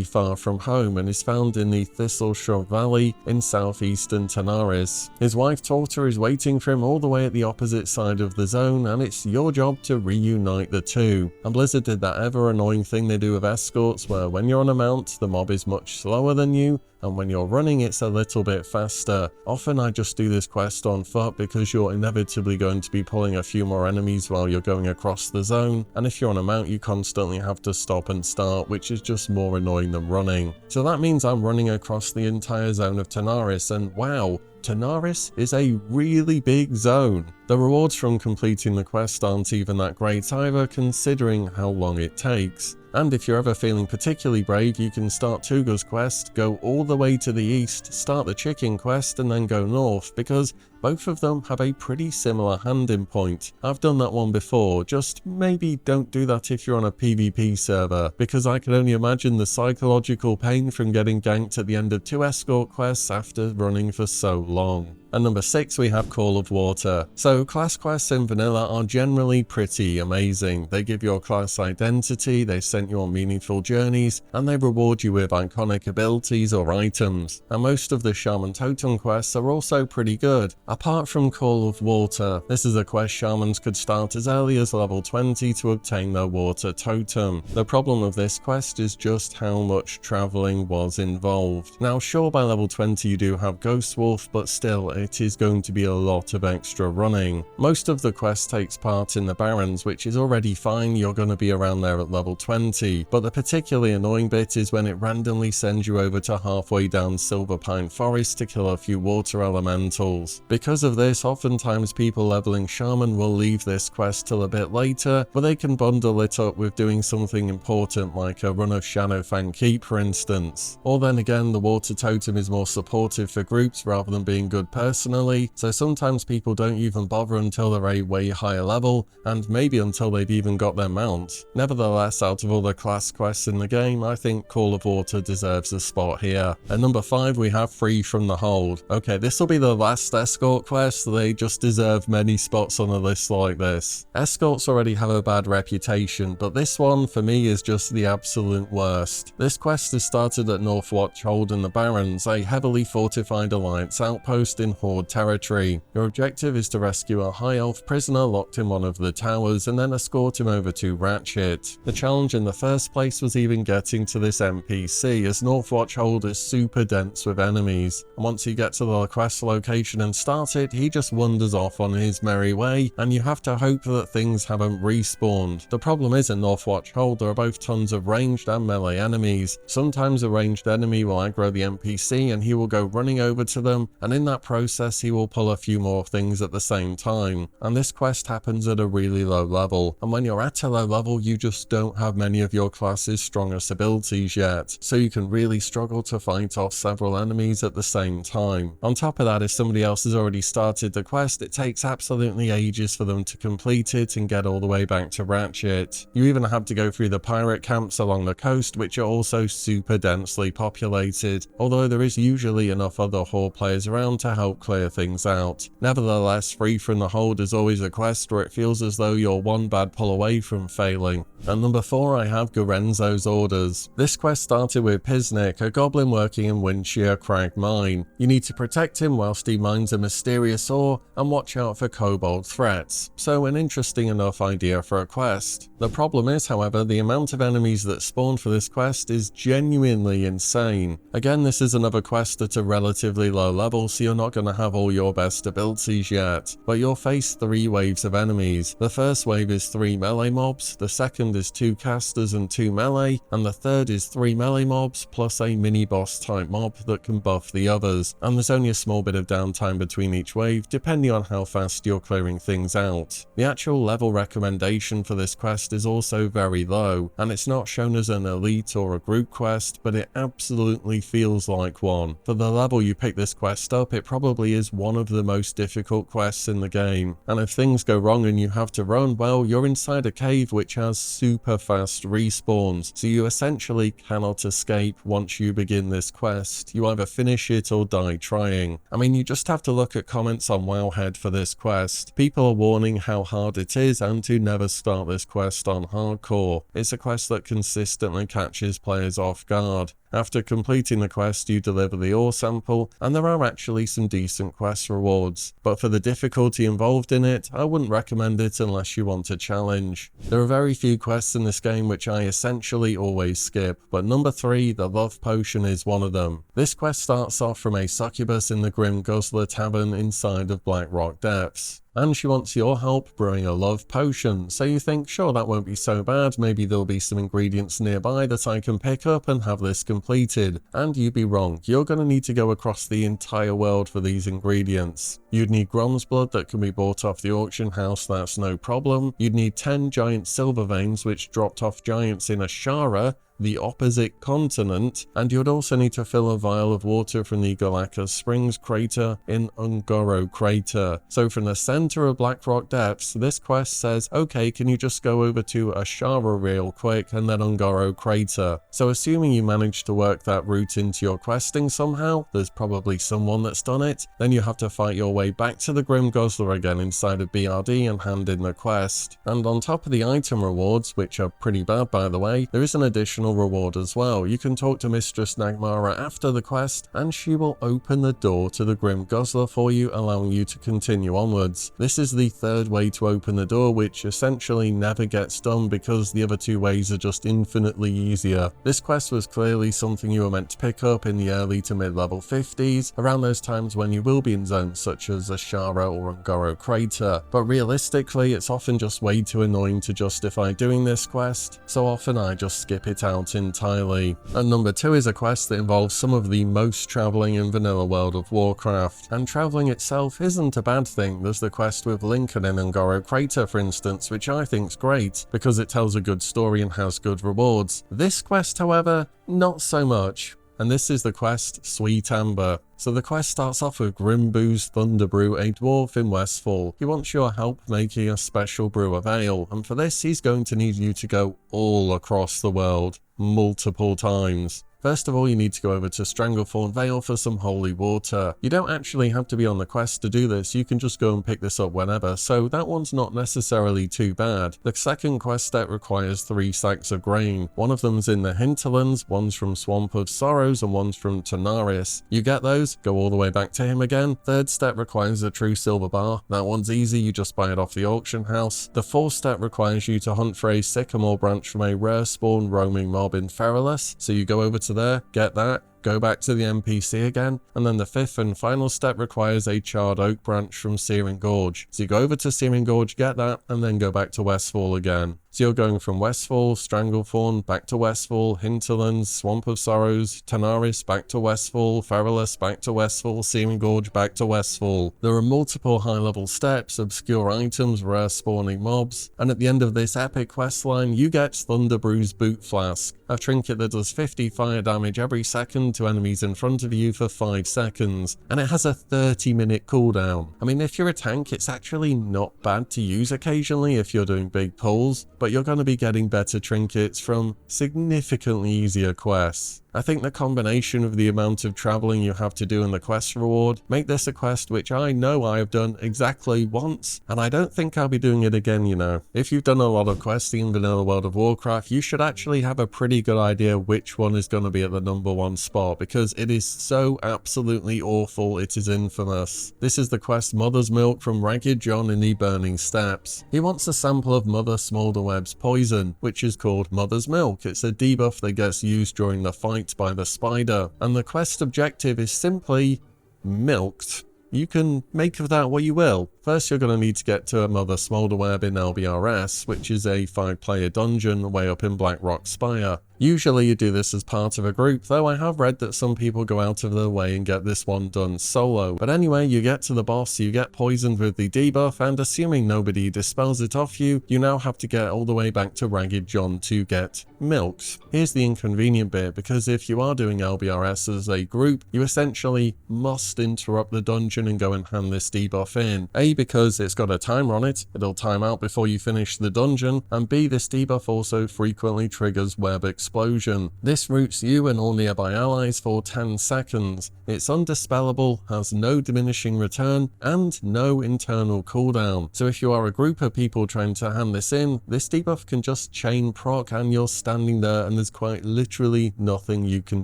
far from home and is found in the Thistleshrub Valley in southeastern Tanaris. His wife Torta is waiting for him all the way at the opposite side of the zone, and it's your job to reunite the two. And Blizzard did that ever annoying thing they do with escorts, where when you're on a mount, the mob is much slower than you, and when you're running it's a little bit faster. Often I just do this quest on foot because you're inevitably going to be pulling a few more enemies while you're going across the zone, and if you're on a mount you constantly have to stop and start, which is just more annoying than running. So that means I'm running across the entire zone of Tanaris, and wow, Tanaris is a really big zone. The rewards from completing the quest aren't even that great either, considering how long it takes. And if you're ever feeling particularly brave, you can start Tuga's quest, go all the way to the east, start the chicken quest, and then go north, because both of them have a pretty similar handing point. I've done that one before, just maybe don't do that if you're on a PvP server, because I can only imagine the psychological pain from getting ganked at the end of 2 escort quests after running for so long. And number 6 we have Call of Water. So class quests in vanilla are generally pretty amazing. They give your class identity, they send you on meaningful journeys, and they reward you with iconic abilities or items. And most of the Shaman Totem quests are also pretty good, apart from Call of Water. This is a quest shamans could start as early as level 20 to obtain their water totem. The problem of this quest is just how much traveling was involved. Now sure, by level 20 you do have Ghost Wolf, but still it is going to be a lot of extra running. Most of the quest takes part in the Barrens, which is already fine, you're going to be around there at level 20, but the particularly annoying bit is when it randomly sends you over to halfway down Silver Pine Forest to kill a few water elementals. Because of this, oftentimes people leveling Shaman will leave this quest till a bit later, but they can bundle it up with doing something important like a run of Shadowfang Keep for instance. Or then again, the water totem is more supportive for groups rather than being good personally, so sometimes people don't even bother until they're a way higher level, and maybe until they've even got their mount. Nevertheless, out of all the class quests in the game, I think Call of Water deserves a spot here. At number 5 we have Free from the Hold. Okay, this will be the last escort quest, they just deserve many spots on a list like this. Escorts already have a bad reputation, but this one for me is just the absolute worst. This quest is started at Northwatch Hold in the Barrens, a heavily fortified Alliance outpost in Horde territory. Your objective is to rescue a high elf prisoner locked in one of the towers and then escort him over to Ratchet. The challenge in the first place was even getting to this NPC, as Northwatch Hold is super dense with enemies, and once you get to the quest location and start it, he just wanders off on his merry way, and you have to hope that things haven't respawned. The problem is in Northwatch Hold there are both tons of ranged and melee enemies. Sometimes a ranged enemy will aggro the NPC and he will go running over to them, and in that process he will pull a few more things at the same time. And this quest happens at a really low level, and when you're at a low level you just don't have many of your class's strongest abilities yet, so you can really struggle to fight off several enemies at the same time. On top of that, if somebody else has already started the quest, it takes absolutely ages for them to complete it and get all the way back to Ratchet. You even have to go through the pirate camps along the coast, which are also super densely populated, although there is usually enough other Horde players around to help clear things out. Nevertheless, Free from the Hold is always a quest where it feels as though you're one bad pull away from failing. At number 4 I have Gorenzo's Orders. This quest started with Piznik, a goblin working in Windshear Crag Mine. You need to protect him whilst he mines a mysterious ore and watch out for kobold threats, so an interesting enough idea for a quest. The problem is, however, the amount of enemies that spawn for this quest is genuinely insane. Again, this is another quest at a relatively low level, so you're not going to have all your best abilities yet, but you'll face 3 waves of enemies. The first wave is 3 melee mobs, the second is 2 casters and 2 melee, and the third is 3 melee mobs plus a mini boss type mob that can buff the others, and there's only a small bit of downtime between each wave depending on how fast you're clearing things out. The actual level recommendation for this quest is also very low, and it's not shown as an elite or a group quest, but it absolutely feels like one. For the level you pick this quest up, it probably is one of the most difficult quests in the game, and if things go wrong and you have to run, well, you're inside a cave which has super fast respawns, so you essentially cannot escape once you begin this quest. You either finish it or die trying. I mean, you just have to look at comments on Wowhead for this quest. People are warning how hard it is and to never start this quest on hardcore. It's a quest that consistently catches players off guard. After completing the quest, you deliver the ore sample, and there are actually some decent quest rewards. But for the difficulty involved in it, I wouldn't recommend it unless you want a challenge. There are very few quests in this game which I essentially always skip, but number 3, the Love Potion, is one of them. This quest starts off from a succubus in the Grim Guzzler Tavern inside of Blackrock Depths, and she wants your help brewing a love potion, so you think, sure, that won't be so bad, maybe there'll be some ingredients nearby that I can pick up and have this completed. And you'd be wrong, you're going to need to go across the entire world for these ingredients. You'd need Grom's blood that can be bought off the auction house, that's no problem. You'd need 10 giant silver veins which dropped off giants in Ashara, the opposite continent, and you would also need to fill a vial of water from the Galactus Springs crater in Ungoro Crater. So from the center of Blackrock Depths, this quest says, okay, can you just go over to Ashara real quick and then Ungoro Crater. So assuming you managed to work that route into your questing somehow, there's probably someone that's done it, then you have to fight your way back to the Grim Guzzler again inside of BRD and hand in the quest. And on top of the item rewards, which are pretty bad by the way, there is an additional reward as well. You can talk to Mistress Nagmara after the quest and she will open the door to the Grim Guzzler for you, allowing you to continue onwards. This is the third way to open the door, which essentially never gets done because the other two ways are just infinitely easier. This quest was clearly something you were meant to pick up in the early to mid-level 50s, around those times when you will be in zones such as Ashara or Ungoro Crater, but realistically it's often just way too annoying to justify doing this quest, so often I just skip it out entirely. And number 2 is a quest that involves some of the most travelling in vanilla World of Warcraft, and travelling itself isn't a bad thing. There's the quest with Lincoln in Ungoro Crater for instance, which I think's great because it tells a good story and has good rewards. This quest however, not so much. And this is the quest Sweet Amber. So the quest starts off with Grimboo's Thunderbrew, a dwarf in Westfall. He wants your help making a special brew of ale, and for this he's going to need you to go all across the world, multiple times. First of all, you need to go over to Stranglethorn Vale for some holy water. You don't actually have to be on the quest to do this, you can just go and pick this up whenever, so that one's not necessarily too bad. The second quest step requires 3 sacks of grain. One of them's in the hinterlands, one's from Swamp of Sorrows, and one's from Tanaris. You get those, go all the way back to him again. Third step requires a true silver bar. That one's easy, you just buy it off the auction house. The fourth step requires you to hunt for a sycamore branch from a rare spawn roaming mob in Feralus, so you go over to there, get that, go back to the NPC again, and then the fifth and final step requires a charred oak branch from Searing Gorge. So you go over to Searing Gorge, get that, and then go back to Westfall again. So you're going from Westfall, Stranglethorn, back to Westfall, Hinterlands, Swamp of Sorrows, Tanaris, back to Westfall, Feralus, back to Westfall, Searing Gorge, back to Westfall. There are multiple high-level steps, obscure items, rare spawning mobs, and at the end of this epic questline, you get Thunderbrew's Boot Flask, a trinket that does 50 fire damage every second to enemies in front of you for 5 seconds, and it has a 30-minute cooldown. I mean, if you're a tank, it's actually not bad to use occasionally if you're doing big pulls, but you're going to be getting better trinkets from significantly easier quests. I think the combination of the amount of travelling you have to do and the quest reward make this a quest which I know I have done exactly once, and I don't think I'll be doing it again, you know. If you've done a lot of questing in vanilla World of Warcraft, you should actually have a pretty good idea which one is going to be at the number 1 spot, because it is so absolutely awful it is infamous. This is the quest Mother's Milk from Ragged John in the Burning Steppes. He wants a sample of Mother Smolderweb's poison, which is called Mother's Milk. It's a debuff that gets used during the fight by the spider, and the quest objective is simply milked. You can make of that what you will. First, you're going to need to get to a Mother Smolderweb in LBRS, which is a 5-player dungeon way up in Blackrock Spire. Usually you do this as part of a group, though I have read that some people go out of their way and get this one done solo. But anyway, you get to the boss, you get poisoned with the debuff, and assuming nobody dispels it off you, you now have to get all the way back to Ragged John to get milked. Here's the inconvenient bit, because if you are doing LBRS as a group, you essentially must interrupt the dungeon and go and hand this debuff in. A, because it's got a timer on it, it'll time out before you finish the dungeon, and B, this debuff also frequently triggers web explosion. This roots you and all nearby allies for 10 seconds. It's undispellable, has no diminishing return, and no internal cooldown. So if you are a group of people trying to hand this in, this debuff can just chain proc and you're standing there and there's quite literally nothing you can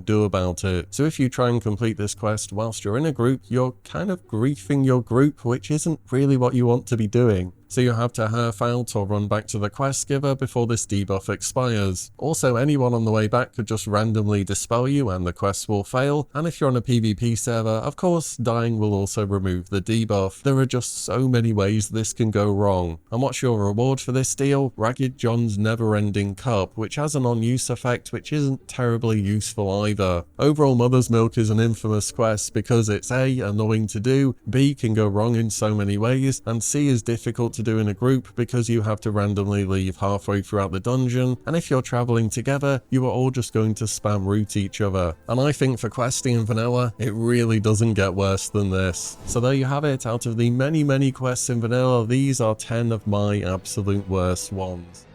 do about it. So if you try and complete this quest whilst you're in a group, you're kind of griefing your group, which isn't really what you want to be doing. So you have to herf out or run back to the quest giver before this debuff expires. Also, anyone on the way back could just randomly dispel you and the quest will fail, and if you're on a PvP server, of course, dying will also remove the debuff. There are just so many ways this can go wrong. And what's your reward for this deal? Ragged John's Never-Ending Cup, which has an on-use effect which isn't terribly useful either. Overall, Mother's Milk is an infamous quest because it's A, annoying to do, B, can go wrong in so many ways, and C, is difficult to to do in a group because you have to randomly leave halfway throughout the dungeon, and if you're traveling together, you are all just going to spam root each other. And I think for questing in vanilla, it really doesn't get worse than this. So there you have it. Out of the many quests in vanilla, these are 10 of my absolute worst ones.